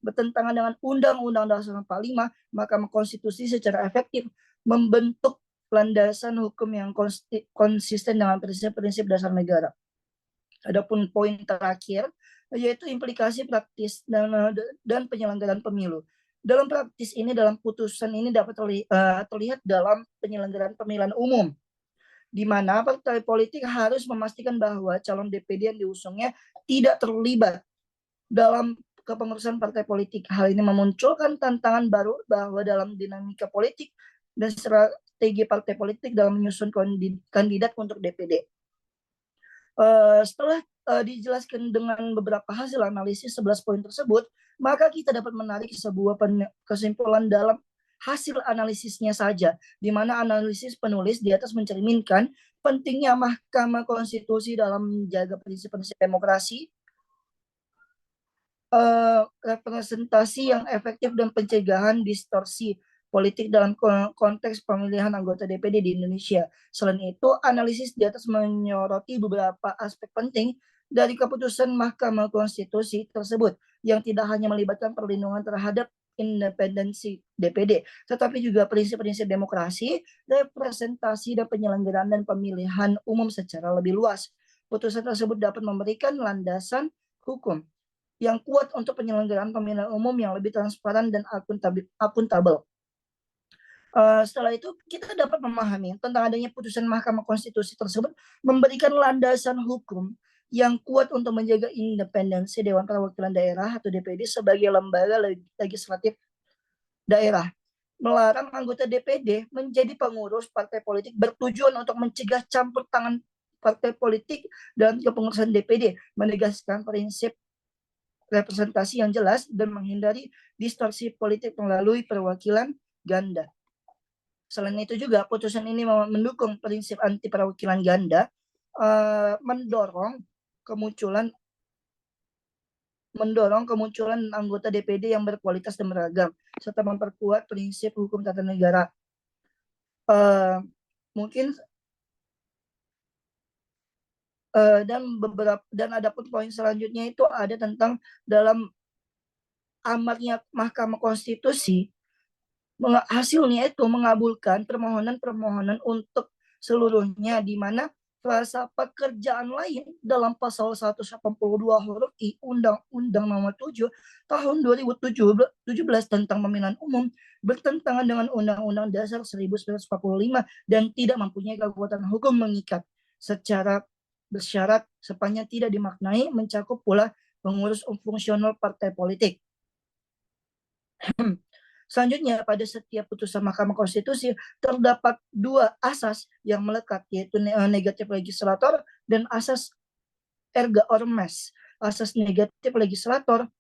bertentangan dengan Undang-Undang Dasar 45, Mahkamah Konstitusi secara efektif membentuk landasan hukum yang konsisten dengan prinsip-prinsip dasar negara. Adapun poin terakhir yaitu implikasi praktis dan penyelenggaraan pemilu. Dalam praktis ini, dalam putusan ini dapat terlihat dalam penyelenggaraan pemilihan umum, di mana partai politik harus memastikan bahwa calon DPD yang diusungnya tidak terlibat dalam kepengurusan partai politik. Hal ini memunculkan tantangan baru bahwa dalam dinamika politik dan strategi partai politik dalam menyusun kandidat untuk DPD. Setelah dijelaskan dengan beberapa hasil analisis 11 poin tersebut, maka kita dapat menarik sebuah kesimpulan dalam hasil analisisnya saja, di mana analisis penulis di atas mencerminkan pentingnya Mahkamah Konstitusi dalam menjaga prinsip-prinsip demokrasi, representasi yang efektif dan pencegahan distorsi politik dalam konteks pemilihan anggota DPD di Indonesia. Selain itu, analisis di atas menyoroti beberapa aspek penting dari keputusan Mahkamah Konstitusi tersebut, yang tidak hanya melibatkan perlindungan terhadap independensi DPD, tetapi juga prinsip-prinsip demokrasi, representasi dan penyelenggaraan dan pemilihan umum secara lebih luas. Putusan tersebut dapat memberikan landasan hukum yang kuat untuk penyelenggaraan pemilihan umum yang lebih transparan dan akuntabel. Setelah itu kita dapat memahami tentang adanya putusan Mahkamah Konstitusi tersebut memberikan landasan hukum yang kuat untuk menjaga independensi Dewan Perwakilan Daerah atau DPD sebagai lembaga legislatif daerah. Melarang anggota DPD menjadi pengurus partai politik bertujuan untuk mencegah campur tangan partai politik dalam kepengurusan DPD, menegaskan prinsip representasi yang jelas dan menghindari distorsi politik melalui perwakilan ganda. Selain itu juga putusan ini mendukung prinsip anti perwakilan ganda, mendorong kemunculan anggota DPD yang berkualitas dan beragam, serta memperkuat prinsip hukum tata negara. Mungkin dan ada pun poin selanjutnya itu ada tentang dalam amarnya Mahkamah Konstitusi, hasilnya itu mengabulkan permohonan untuk seluruhnya, di mana frasa pekerjaan lain dalam pasal 182 huruf I Undang-Undang Nomor 7 Tahun 2017 tentang pemilihan umum bertentangan dengan Undang-Undang Dasar 1945 dan tidak mempunyai kekuatan hukum mengikat secara bersyarat sepanjang tidak dimaknai mencakup pula pengurus fungsional partai politik. Selanjutnya, pada setiap putusan Mahkamah Konstitusi terdapat dua asas yang melekat, yaitu negatif legislator dan asas erga omnes. Asas negatif legislator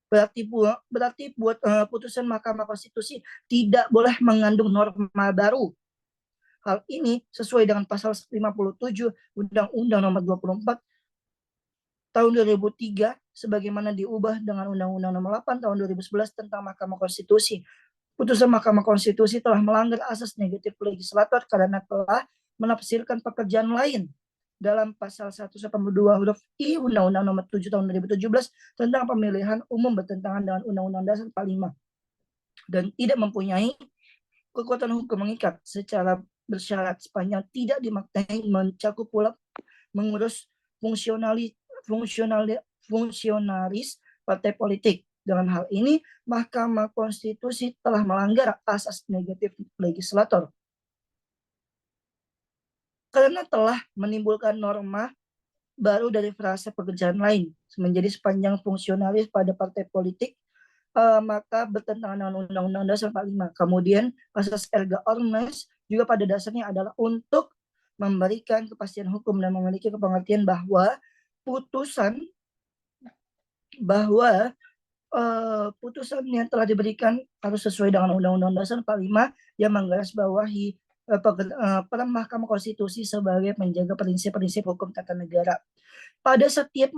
Berarti buat putusan Mahkamah Konstitusi tidak boleh mengandung norma baru. Hal ini sesuai dengan pasal 57 Undang-Undang Nomor 24 Tahun 2003 sebagaimana diubah dengan Undang-Undang Nomor 8 Tahun 2011 tentang Mahkamah Konstitusi. Putusan Mahkamah Konstitusi telah melanggar asas negatif legislator karena telah menafsirkan pekerjaan lain dalam pasal 182 huruf I Undang-Undang Nomor 7 Tahun 2017 tentang pemilihan umum bertentangan dengan Undang-Undang Dasar 45 dan tidak mempunyai kekuatan hukum mengikat secara bersyarat sepanjang tidak dimaknai mencakup pula mengurus fungsionaris partai politik. Dengan hal ini, Mahkamah Konstitusi telah melanggar asas negatif legislator karena telah menimbulkan norma baru dari frasa pekerjaan lain menjadi sepanjang fungsionaris pada partai politik maka bertentangan dengan Undang-Undang Dasar 45. Kemudian asas erga omnes juga pada dasarnya adalah untuk memberikan kepastian hukum dan memiliki pengertian bahwa putusan yang telah diberikan harus sesuai dengan Undang-Undang Dasar 45 yang menggarisbawahi peran Mahkamah Konstitusi sebagai penjaga prinsip-prinsip hukum tata negara. Pada setiap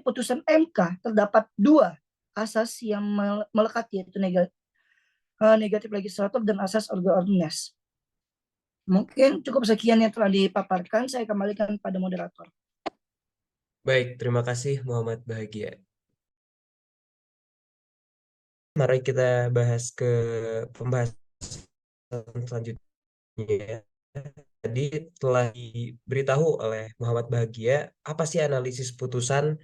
putusan MK terdapat dua asas yang melekat, yaitu negatif legislator dan asas erga omnes. Mungkin cukup sekian yang telah dipaparkan. Saya kembalikan pada moderator. Baik, terima kasih Muhammad Bahagia. Mari kita bahas ke pembahasan selanjutnya. Tadi telah diberitahu oleh Muhammad Bahagia apa sih analisis putusan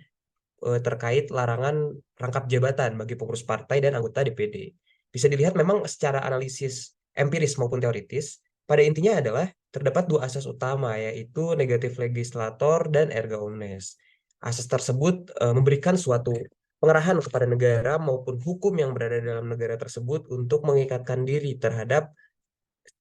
terkait larangan rangkap jabatan bagi pengurus partai dan anggota DPD. Bisa dilihat memang secara analisis empiris maupun teoritis, pada intinya adalah terdapat dua asas utama, yaitu negatif legislator dan erga omnes. Asas tersebut memberikan suatu pengerahan kepada negara maupun hukum yang berada dalam negara tersebut untuk mengikatkan diri terhadap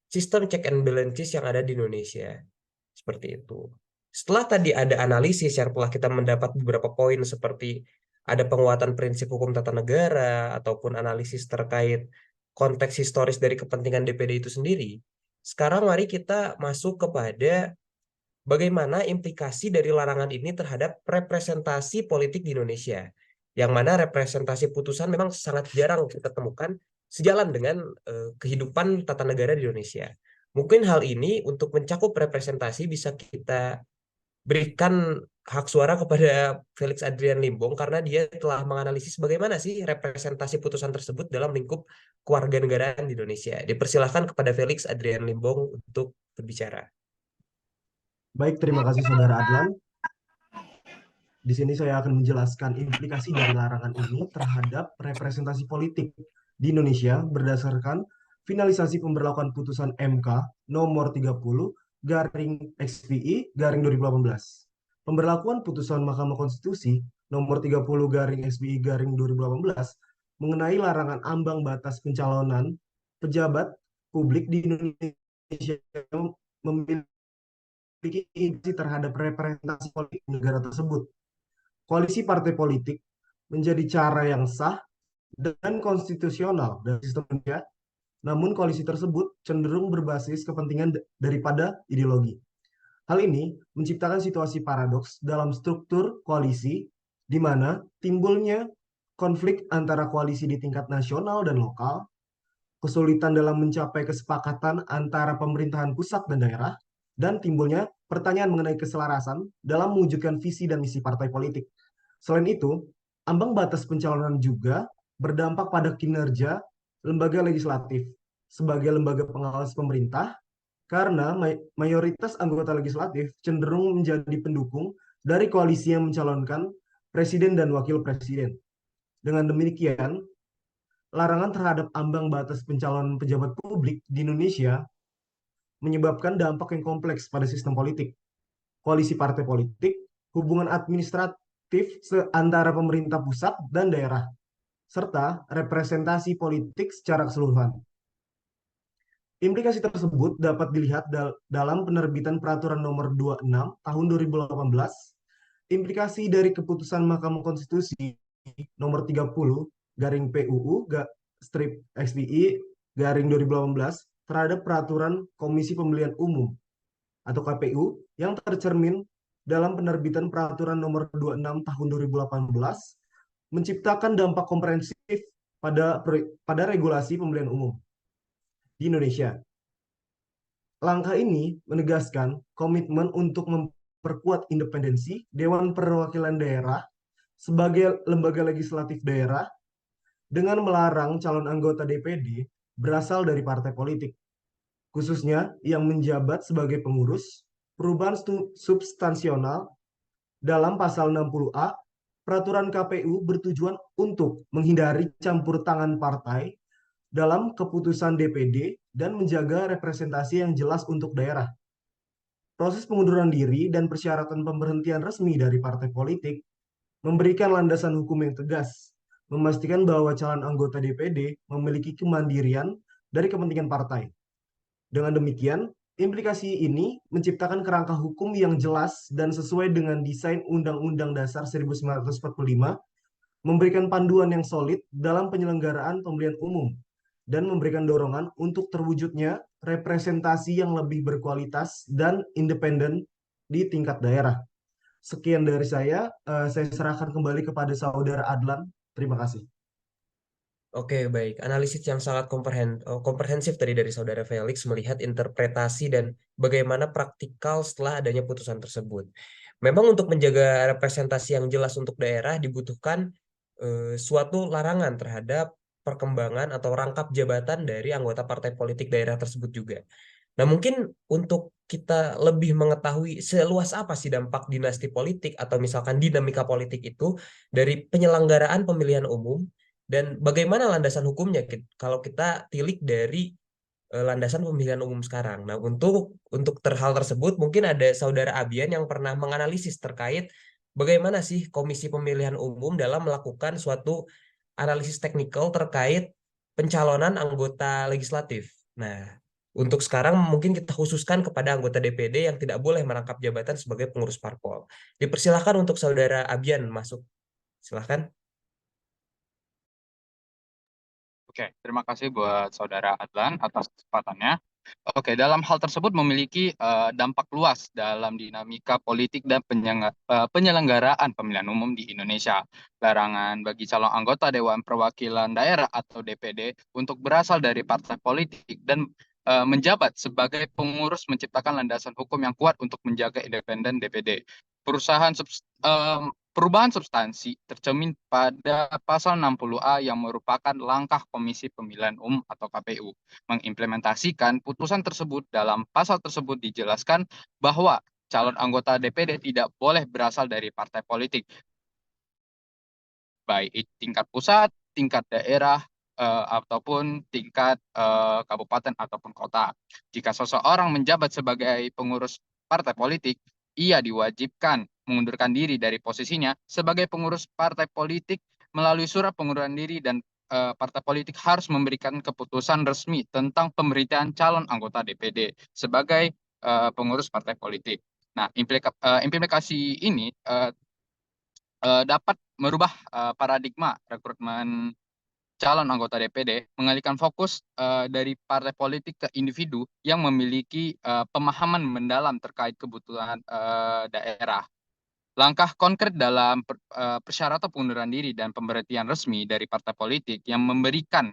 sistem check and balances yang ada di Indonesia. Seperti itu. Setelah tadi ada analisis yang telah kita mendapat beberapa poin seperti ada penguatan prinsip hukum tata negara ataupun analisis terkait konteks historis dari kepentingan DPD itu sendiri. Sekarang mari kita masuk kepada bagaimana implikasi dari larangan ini terhadap representasi politik di Indonesia. Yang mana representasi putusan memang sangat jarang kita temukan sejalan dengan kehidupan tata negara di Indonesia. Mungkin hal ini untuk mencakup representasi bisa kita berikan hak suara kepada Felix Adrian Limbong karena dia telah menganalisis bagaimana sih representasi putusan tersebut dalam lingkup kewarganegaraan di Indonesia. Dipersilahkan kepada Felix Adrian Limbong untuk berbicara. Baik, terima kasih Saudara Adlan. Di sini saya akan menjelaskan implikasi dari larangan ini terhadap representasi politik di Indonesia berdasarkan finalisasi pemberlakuan putusan MK nomor 30/XPI/2018. Pemberlakuan putusan Mahkamah Konstitusi nomor 30/XPI/2018 mengenai larangan ambang batas pencalonan pejabat publik di Indonesia memiliki implikasi terhadap representasi politik negara tersebut. Koalisi partai politik menjadi cara yang sah dan konstitusional dari sistem Indonesia, namun koalisi tersebut cenderung berbasis kepentingan daripada ideologi. Hal ini menciptakan situasi paradoks dalam struktur koalisi, di mana timbulnya konflik antara koalisi di tingkat nasional dan lokal, kesulitan dalam mencapai kesepakatan antara pemerintahan pusat dan daerah, dan timbulnya pertanyaan mengenai keselarasan dalam mewujudkan visi dan misi partai politik. Selain itu, ambang batas pencalonan juga berdampak pada kinerja lembaga legislatif sebagai lembaga pengawas pemerintah, karena mayoritas anggota legislatif cenderung menjadi pendukung dari koalisi yang mencalonkan presiden dan wakil presiden. Dengan demikian, larangan terhadap ambang batas pencalonan pejabat publik di Indonesia menyebabkan dampak yang kompleks pada sistem politik, koalisi partai politik, hubungan administratif antara pemerintah pusat dan daerah, serta representasi politik secara keseluruhan. Implikasi tersebut dapat dilihat dalam penerbitan Peraturan Nomor 26 Tahun 2018. Implikasi dari keputusan Mahkamah Konstitusi nomor 30/PUU/XPI/2018 terhadap peraturan Komisi Pemilihan Umum atau KPU yang tercermin dalam penerbitan peraturan nomor 26 tahun 2018 menciptakan dampak komprehensif pada regulasi pemilihan umum di Indonesia. Langkah ini menegaskan komitmen untuk memperkuat independensi Dewan Perwakilan Daerah sebagai lembaga legislatif daerah dengan melarang calon anggota DPD berasal dari partai politik, khususnya yang menjabat sebagai pengurus. Perubahan substansional dalam pasal 60A peraturan KPU bertujuan untuk menghindari campur tangan partai dalam keputusan DPD dan menjaga representasi yang jelas untuk daerah. Proses pengunduran diri dan persyaratan pemberhentian resmi dari partai politik memberikan landasan hukum yang tegas, memastikan bahwa calon anggota DPD memiliki kemandirian dari kepentingan partai. Dengan demikian, implikasi ini menciptakan kerangka hukum yang jelas dan sesuai dengan desain Undang-Undang Dasar 1945, memberikan panduan yang solid dalam penyelenggaraan pemilihan umum, dan memberikan dorongan untuk terwujudnya representasi yang lebih berkualitas dan independen di tingkat daerah. Sekian dari saya serahkan kembali kepada Saudara Adlan. Terima kasih. Oke, baik. Analisis yang sangat komprehensif tadi dari Saudara Felix melihat interpretasi dan bagaimana praktikal setelah adanya putusan tersebut. Memang untuk menjaga representasi yang jelas untuk daerah dibutuhkan suatu larangan terhadap perkembangan atau rangkap jabatan dari anggota partai politik daerah tersebut juga. Nah, mungkin untuk kita lebih mengetahui seluas apa sih dampak dinasti politik atau misalkan dinamika politik itu dari penyelenggaraan pemilihan umum, dan bagaimana landasan hukumnya kalau kita tilik dari landasan pemilihan umum sekarang. Nah, untuk hal tersebut mungkin ada Saudara Abian yang pernah menganalisis terkait bagaimana sih Komisi Pemilihan Umum dalam melakukan suatu analisis teknikal terkait pencalonan anggota legislatif. Nah, untuk sekarang mungkin kita khususkan kepada anggota DPD yang tidak boleh merangkap jabatan sebagai pengurus parpol. Dipersilahkan untuk Saudara Abian masuk. Silahkan. Oke, terima kasih buat Saudara Adlan atas kesempatannya. Oke, dalam hal tersebut memiliki dampak luas dalam dinamika politik dan penyelenggaraan pemilihan umum di Indonesia. Larangan bagi calon anggota Dewan Perwakilan Daerah atau DPD untuk berasal dari partai politik dan menjabat sebagai pengurus menciptakan landasan hukum yang kuat untuk menjaga independen DPD. Perubahan substansi tercermin pada pasal 60A yang merupakan langkah Komisi Pemilihan Umum atau KPU mengimplementasikan putusan tersebut. Dalam pasal tersebut dijelaskan bahwa calon anggota DPD tidak boleh berasal dari partai politik, baik tingkat pusat, tingkat daerah, ataupun tingkat kabupaten ataupun kota. Jika seseorang menjabat sebagai pengurus partai politik, ia diwajibkan mengundurkan diri dari posisinya sebagai pengurus partai politik melalui surat pengunduran diri, dan partai politik harus memberikan keputusan resmi tentang pemberitaan calon anggota DPD sebagai pengurus partai politik. Nah, implikasi ini dapat merubah paradigma rekrutmen calon anggota DPD, mengalihkan fokus dari partai politik ke individu yang memiliki pemahaman mendalam terkait kebutuhan daerah. Langkah konkret dalam persyaratan pengunduran diri dan pemberhentian resmi dari partai politik yang memberikan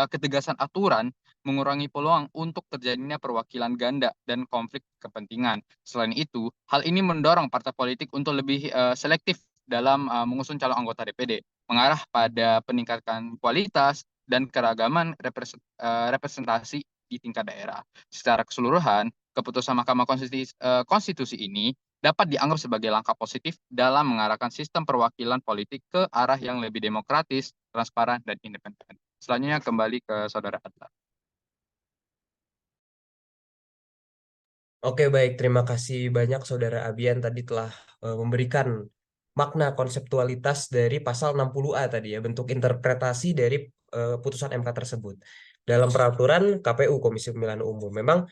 ketegasan aturan mengurangi peluang untuk terjadinya perwakilan ganda dan konflik kepentingan. Selain itu, hal ini mendorong partai politik untuk lebih selektif dalam mengusung calon anggota DPD, mengarah pada peningkatan kualitas dan keragaman representasi di tingkat daerah. Secara keseluruhan, keputusan Mahkamah Konstitusi ini dapat dianggap sebagai langkah positif dalam mengarahkan sistem perwakilan politik ke arah yang lebih demokratis, transparan, dan independen. Selanjutnya kembali ke Saudara Adlan. Oke, baik. Terima kasih banyak Saudara Abian tadi telah memberikan makna konseptualitas dari pasal 60A tadi ya, bentuk interpretasi dari putusan MK tersebut. Dalam peraturan KPU Komisi Pemilihan Umum, memang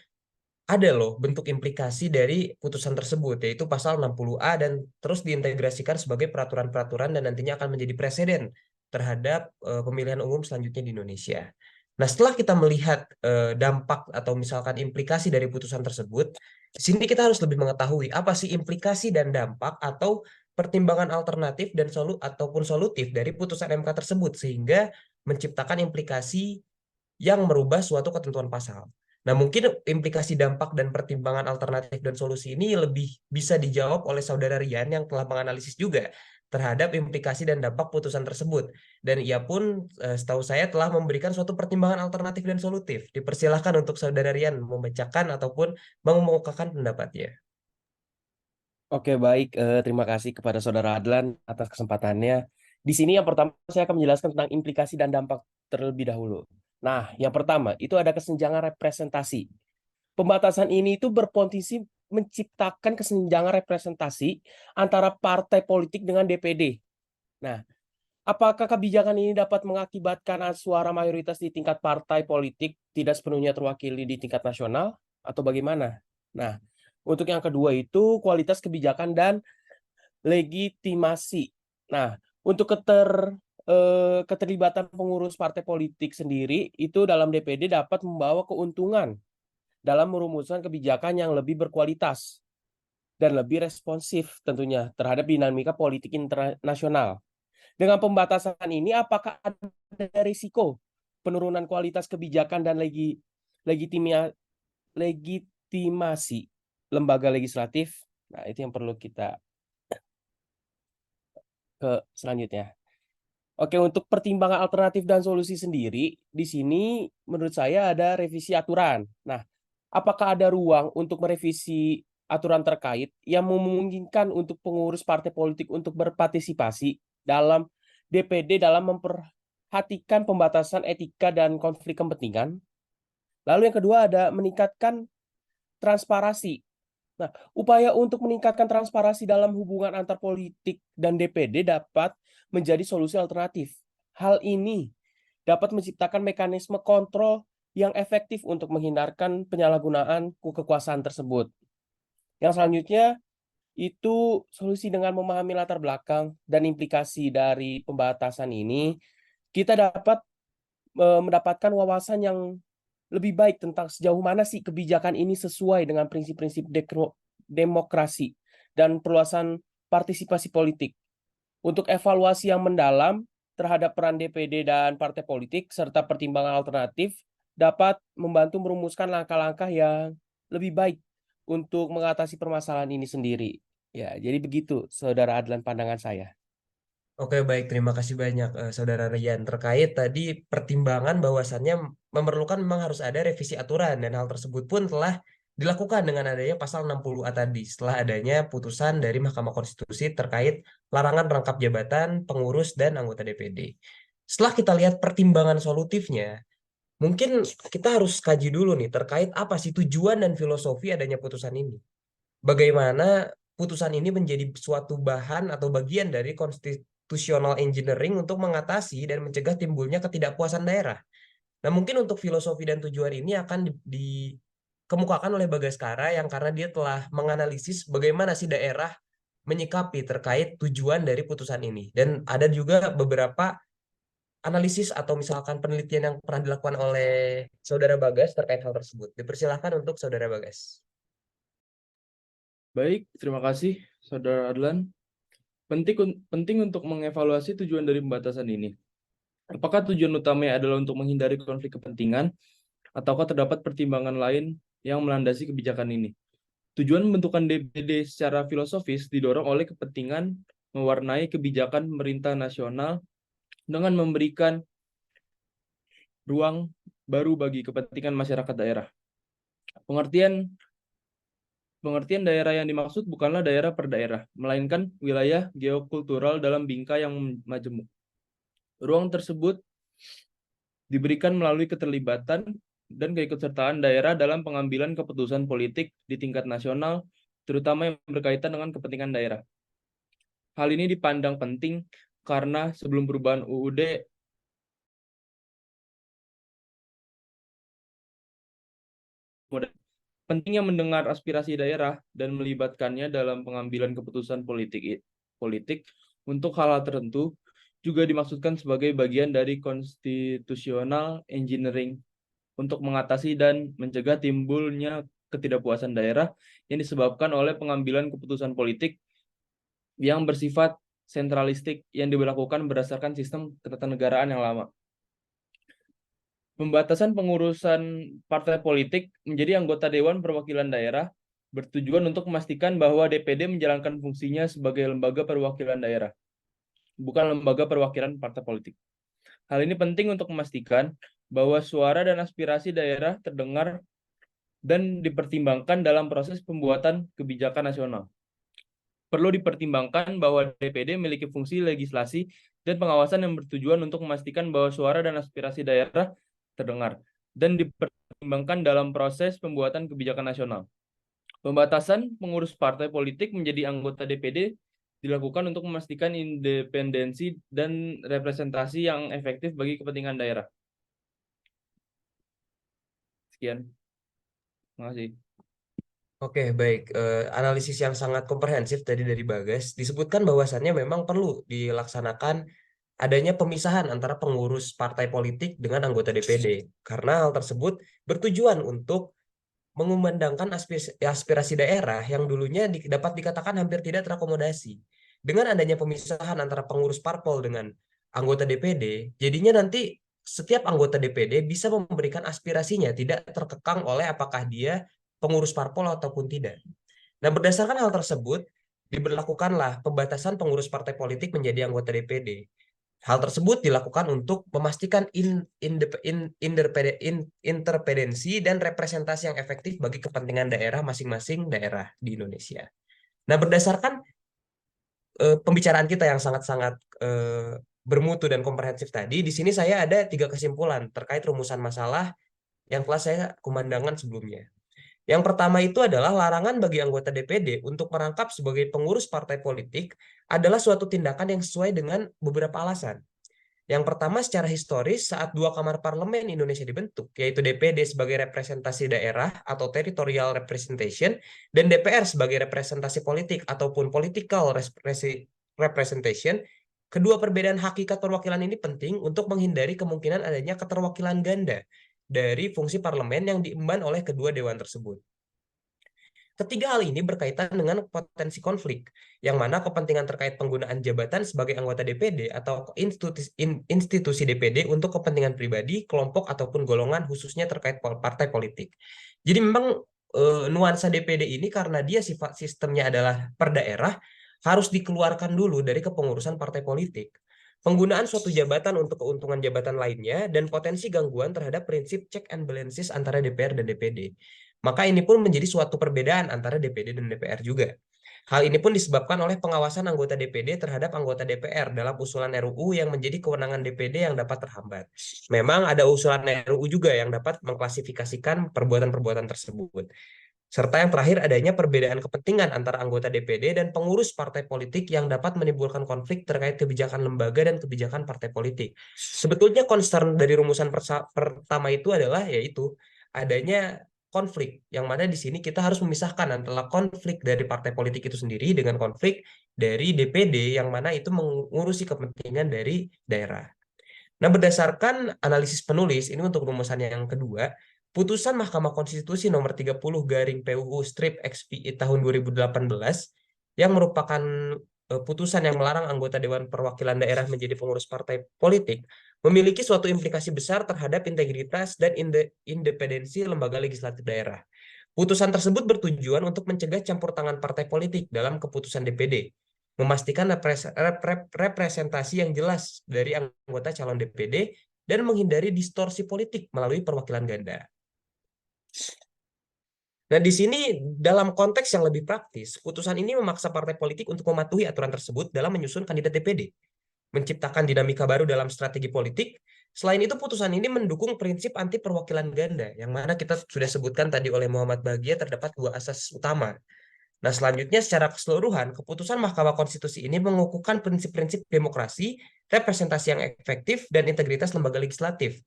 ada loh bentuk implikasi dari putusan tersebut, yaitu pasal 60A dan terus diintegrasikan sebagai peraturan-peraturan dan nantinya akan menjadi presiden terhadap pemilihan umum selanjutnya di Indonesia. Nah, setelah kita melihat dampak atau misalkan implikasi dari putusan tersebut, di sini kita harus lebih mengetahui apa sih implikasi dan dampak atau pertimbangan alternatif dan ataupun solutif dari putusan MK tersebut sehingga menciptakan implikasi yang merubah suatu ketentuan pasal. Nah, mungkin implikasi dampak dan pertimbangan alternatif dan solusi ini lebih bisa dijawab oleh Saudara Rian yang telah menganalisis juga terhadap implikasi dan dampak putusan tersebut. Dan ia pun setahu saya telah memberikan suatu pertimbangan alternatif dan solutif. Dipersilahkan untuk Saudara Rian membacakan ataupun mengemukakan pendapatnya. Oke, baik. Terima kasih kepada Saudara Adlan atas kesempatannya. Di sini yang pertama saya akan menjelaskan tentang implikasi dan dampak terlebih dahulu. Nah, yang pertama itu ada kesenjangan representasi. Pembatasan ini itu berpotensi menciptakan kesenjangan representasi antara partai politik dengan DPD. Nah, apakah kebijakan ini dapat mengakibatkan suara mayoritas di tingkat partai politik tidak sepenuhnya terwakili di tingkat nasional atau bagaimana? Nah, untuk yang kedua itu kualitas kebijakan dan legitimasi. Nah, untuk keterlibatan pengurus partai politik sendiri itu dalam DPD dapat membawa keuntungan dalam merumuskan kebijakan yang lebih berkualitas dan lebih responsif tentunya terhadap dinamika politik internasional. Dengan pembatasan ini, apakah ada risiko penurunan kualitas kebijakan dan legitimasi lembaga legislatif? Nah, itu yang perlu kita ke selanjutnya. Oke, untuk pertimbangan alternatif dan solusi sendiri, di sini menurut saya ada revisi aturan. Nah, apakah ada ruang untuk merevisi aturan terkait yang memungkinkan untuk pengurus partai politik untuk berpartisipasi dalam DPD dalam memperhatikan pembatasan etika dan konflik kepentingan? Lalu yang kedua ada meningkatkan transparansi. Nah, upaya untuk meningkatkan transparansi dalam hubungan antar politik dan DPD dapat menjadi solusi alternatif. Hal ini dapat menciptakan mekanisme kontrol yang efektif untuk menghindarkan penyalahgunaan kekuasaan tersebut. Yang selanjutnya itu solusi dengan memahami latar belakang dan implikasi dari pembatasan ini, kita dapat mendapatkan wawasan yang lebih baik tentang sejauh mana sih kebijakan ini sesuai dengan prinsip-prinsip demokrasi dan perluasan partisipasi politik. Untuk evaluasi yang mendalam terhadap peran DPD dan partai politik serta pertimbangan alternatif dapat membantu merumuskan langkah-langkah yang lebih baik untuk mengatasi permasalahan ini sendiri. Ya, jadi begitu Saudara Adlan pandangan saya. Oke, baik. Terima kasih banyak, Saudara Rian. Terkait tadi pertimbangan bahwasannya memerlukan memang harus ada revisi aturan, dan hal tersebut pun telah dilakukan dengan adanya pasal 60A tadi, setelah adanya putusan dari Mahkamah Konstitusi terkait larangan rangkap jabatan pengurus dan anggota DPD. Setelah kita lihat pertimbangan solutifnya, mungkin kita harus kaji dulu nih terkait apa sih tujuan dan filosofi adanya putusan ini. Bagaimana putusan ini menjadi suatu bahan atau bagian dari constitutional engineering untuk mengatasi dan mencegah timbulnya ketidakpuasan daerah. Nah, mungkin untuk filosofi dan tujuan ini akan dikemukakan oleh Bagaskara yang karena dia telah menganalisis bagaimana sih daerah menyikapi terkait tujuan dari putusan ini. Dan ada juga beberapa analisis atau misalkan penelitian yang pernah dilakukan oleh Saudara Bagas terkait hal tersebut. Dipersilahkan untuk Saudara Bagas. Baik, terima kasih Saudara Adlan. Penting untuk mengevaluasi tujuan dari pembatasan ini. Apakah tujuan utamanya adalah untuk menghindari konflik kepentingan, ataukah terdapat pertimbangan lain yang melandasi kebijakan ini? Tujuan pembentukan DPD secara filosofis didorong oleh kepentingan mewarnai kebijakan pemerintah nasional dengan memberikan ruang baru bagi kepentingan masyarakat daerah. Pengertian daerah yang dimaksud bukanlah daerah per daerah, melainkan wilayah geokultural dalam bingkai yang majemuk. Ruang tersebut diberikan melalui keterlibatan dan keikutsertaan daerah dalam pengambilan keputusan politik di tingkat nasional, terutama yang berkaitan dengan kepentingan daerah. Hal ini dipandang penting karena sebelum perubahan UUD Pentingnya mendengar aspirasi daerah dan melibatkannya dalam pengambilan keputusan politik untuk hal-hal tertentu juga dimaksudkan sebagai bagian dari constitutional engineering untuk mengatasi dan mencegah timbulnya ketidakpuasan daerah yang disebabkan oleh pengambilan keputusan politik yang bersifat sentralistik yang diberlakukan berdasarkan sistem ketatanegaraan yang lama. Pembatasan pengurusan partai politik menjadi anggota Dewan Perwakilan Daerah bertujuan untuk memastikan bahwa DPD menjalankan fungsinya sebagai lembaga perwakilan daerah, bukan lembaga perwakilan partai politik. Hal ini penting untuk memastikan bahwa suara dan aspirasi daerah terdengar dan dipertimbangkan dalam proses pembuatan kebijakan nasional. Perlu dipertimbangkan bahwa DPD memiliki fungsi legislasi dan pengawasan yang bertujuan untuk memastikan bahwa suara dan aspirasi daerah terdengar dan dipertimbangkan dalam proses pembuatan kebijakan nasional. Pembatasan pengurus partai politik menjadi anggota DPD dilakukan untuk memastikan independensi dan representasi yang efektif bagi kepentingan daerah. Sekian. Terima kasih. Oke, baik. Analisis yang sangat komprehensif tadi dari Bagas disebutkan bahwasannya memang perlu dilaksanakan adanya pemisahan antara pengurus partai politik dengan anggota DPD, karena hal tersebut bertujuan untuk mengumandangkan aspirasi daerah yang dulunya dapat dikatakan hampir tidak terakomodasi. Dengan adanya pemisahan antara pengurus parpol dengan anggota DPD, jadinya nanti setiap anggota DPD bisa memberikan aspirasinya, tidak terkekang oleh apakah dia pengurus parpol ataupun tidak. Nah, berdasarkan hal tersebut, diberlakukanlah pembatasan pengurus partai politik menjadi anggota DPD. Hal tersebut dilakukan untuk memastikan interdependensi dan representasi yang efektif bagi kepentingan daerah masing-masing daerah di Indonesia. Nah, berdasarkan pembicaraan kita yang sangat-sangat bermutu dan komprehensif tadi, di sini saya ada 3 kesimpulan terkait rumusan masalah yang telah saya kumandangkan sebelumnya. Yang pertama itu adalah larangan bagi anggota DPD untuk merangkap sebagai pengurus partai politik adalah suatu tindakan yang sesuai dengan beberapa alasan. Yang pertama, secara historis saat 2 kamar parlemen Indonesia dibentuk, yaitu DPD sebagai representasi daerah atau territorial representation dan DPR sebagai representasi politik ataupun political representation, kedua perbedaan hakikat perwakilan ini penting untuk menghindari kemungkinan adanya keterwakilan ganda dari fungsi parlemen yang diemban oleh kedua dewan tersebut. Ketiga hal ini berkaitan dengan potensi konflik, yang mana kepentingan terkait penggunaan jabatan sebagai anggota DPD atau institusi DPD untuk kepentingan pribadi, kelompok, ataupun golongan khususnya terkait partai politik. Jadi memang nuansa DPD ini karena dia sifat sistemnya adalah per daerah, harus dikeluarkan dulu dari kepengurusan partai politik. Penggunaan suatu jabatan untuk keuntungan jabatan lainnya dan potensi gangguan terhadap prinsip check and balances antara DPR dan DPD. Maka ini pun menjadi suatu perbedaan antara DPD dan DPR juga. Hal ini pun disebabkan oleh pengawasan anggota DPD terhadap anggota DPR dalam usulan RUU yang menjadi kewenangan DPD yang dapat terhambat. Memang ada usulan RUU juga yang dapat mengklasifikasikan perbuatan-perbuatan tersebut. Serta yang terakhir adanya perbedaan kepentingan antara anggota DPD dan pengurus partai politik yang dapat menimbulkan konflik terkait kebijakan lembaga dan kebijakan partai politik. Sebetulnya concern dari rumusan pertama itu adalah yaitu adanya konflik, yang mana di sini kita harus memisahkan antara konflik dari partai politik itu sendiri dengan konflik dari DPD yang mana itu mengurusi kepentingan dari daerah. Nah, berdasarkan analisis penulis, ini untuk rumusan yang kedua, putusan Mahkamah Konstitusi nomor 30/PUU/XPI tahun 2018 yang merupakan putusan yang melarang anggota Dewan Perwakilan Daerah menjadi pengurus partai politik memiliki suatu implikasi besar terhadap integritas dan independensi lembaga legislatif daerah. Putusan tersebut bertujuan untuk mencegah campur tangan partai politik dalam keputusan DPD, memastikan representasi yang jelas dari anggota calon DPD, dan menghindari distorsi politik melalui perwakilan ganda. Nah, di sini dalam konteks yang lebih praktis, putusan ini memaksa partai politik untuk mematuhi aturan tersebut dalam menyusun kandidat DPD, menciptakan dinamika baru dalam strategi politik. Selain itu, putusan ini mendukung prinsip anti perwakilan ganda, yang mana kita sudah sebutkan tadi oleh Muhammad Bagia terdapat 2 asas utama. Nah, selanjutnya secara keseluruhan, keputusan Mahkamah Konstitusi ini mengukuhkan prinsip-prinsip demokrasi, representasi yang efektif, dan integritas lembaga legislatif.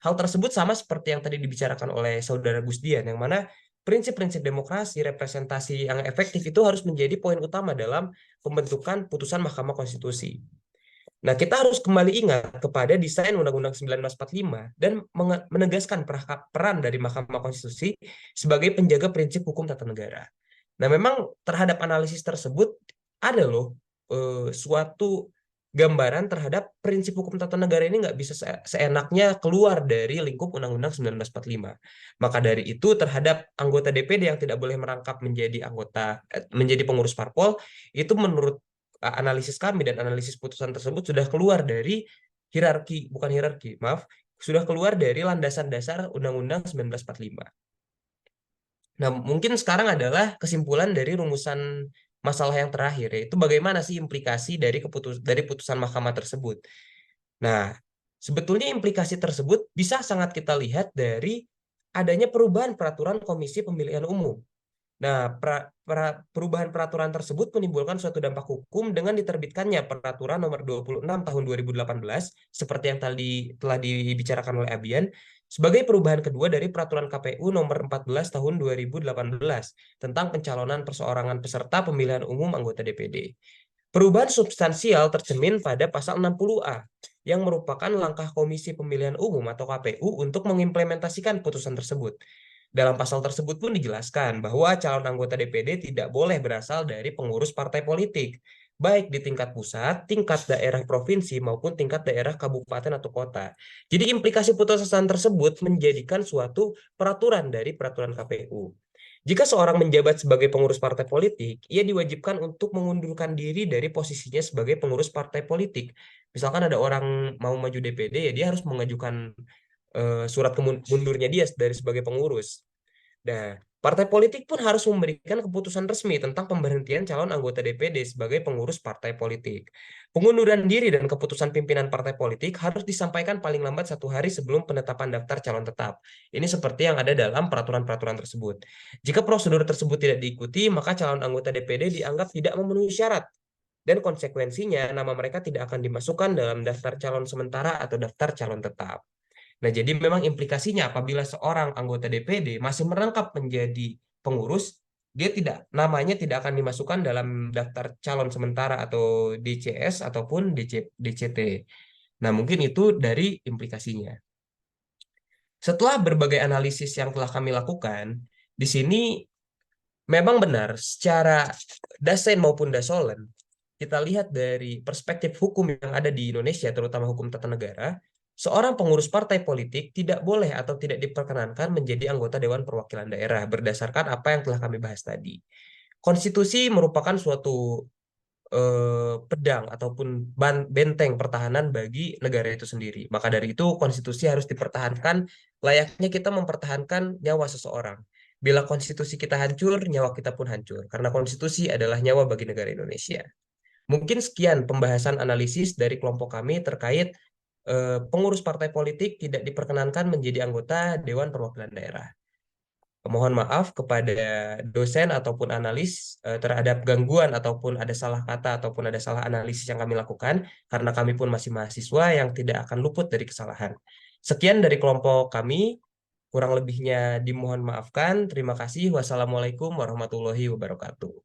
Hal tersebut sama seperti yang tadi dibicarakan oleh Saudara Gusdian, yang mana prinsip-prinsip demokrasi, representasi yang efektif itu harus menjadi poin utama dalam pembentukan putusan Mahkamah Konstitusi. Nah, kita harus kembali ingat kepada desain Undang-Undang 1945 dan menegaskan peran dari Mahkamah Konstitusi sebagai penjaga prinsip hukum tata negara. Nah, memang terhadap analisis tersebut ada loh suatu gambaran terhadap prinsip hukum tata negara ini nggak bisa seenaknya keluar dari lingkup Undang-Undang 1945. Maka dari itu terhadap anggota DPD yang tidak boleh merangkap menjadi pengurus parpol, itu menurut analisis kami dan analisis putusan tersebut sudah keluar dari sudah keluar dari landasan dasar Undang-Undang 1945. Nah, mungkin sekarang adalah kesimpulan dari rumusan masalah yang terakhir, yaitu bagaimana sih implikasi dari putusan mahkamah tersebut. Nah, sebetulnya implikasi tersebut bisa sangat kita lihat dari adanya perubahan peraturan Komisi Pemilihan Umum. Nah, perubahan peraturan tersebut menimbulkan suatu dampak hukum dengan diterbitkannya Peraturan Nomor 26 Tahun 2018 seperti yang telah dibicarakan oleh Abian sebagai perubahan kedua dari Peraturan KPU Nomor 14 Tahun 2018 tentang pencalonan perseorangan peserta pemilihan umum anggota DPD. Perubahan substansial tercermin pada pasal 60A yang merupakan langkah Komisi Pemilihan Umum atau KPU untuk mengimplementasikan putusan tersebut. Dalam pasal tersebut pun dijelaskan bahwa calon anggota DPD tidak boleh berasal dari pengurus partai politik, baik di tingkat pusat, tingkat daerah provinsi, maupun tingkat daerah kabupaten atau kota. Jadi implikasi putusan tersebut menjadikan suatu peraturan dari peraturan KPU. Jika seorang menjabat sebagai pengurus partai politik, ia diwajibkan untuk mengundurkan diri dari posisinya sebagai pengurus partai politik. Misalkan ada orang mau maju DPD, ya dia harus mengajukan surat mundurnya dia dari sebagai pengurus. Nah, partai politik pun harus memberikan keputusan resmi tentang pemberhentian calon anggota DPD sebagai pengurus partai politik. Pengunduran diri dan keputusan pimpinan partai politik harus disampaikan paling lambat 1 hari sebelum penetapan daftar calon tetap. Ini seperti yang ada dalam peraturan-peraturan tersebut. Jika prosedur tersebut tidak diikuti, maka calon anggota DPD dianggap tidak memenuhi syarat. Dan konsekuensinya, nama mereka tidak akan dimasukkan dalam daftar calon sementara atau daftar calon tetap. Nah, jadi memang implikasinya apabila seorang anggota DPD masih merangkap menjadi pengurus, namanya tidak akan dimasukkan dalam daftar calon sementara atau DCS ataupun DCT. Nah, mungkin itu dari implikasinya. Setelah berbagai analisis yang telah kami lakukan, di sini memang benar secara dasen maupun dasolen, kita lihat dari perspektif hukum yang ada di Indonesia, terutama hukum tata negara, seorang pengurus partai politik tidak boleh atau tidak diperkenankan menjadi anggota Dewan Perwakilan Daerah berdasarkan apa yang telah kami bahas tadi. Konstitusi merupakan suatu pedang ataupun benteng pertahanan bagi negara itu sendiri. Maka dari itu konstitusi harus dipertahankan layaknya kita mempertahankan nyawa seseorang. Bila konstitusi kita hancur, nyawa kita pun hancur. Karena konstitusi adalah nyawa bagi negara Indonesia. Mungkin sekian pembahasan analisis dari kelompok kami terkait pengurus partai politik tidak diperkenankan menjadi anggota Dewan Perwakilan Daerah. Mohon maaf kepada dosen ataupun analis terhadap gangguan ataupun ada salah kata ataupun ada salah analisis yang kami lakukan, karena kami pun masih mahasiswa yang tidak akan luput dari kesalahan. Sekian dari kelompok kami, kurang lebihnya dimohon maafkan. Terima kasih. Wassalamualaikum warahmatullahi wabarakatuh.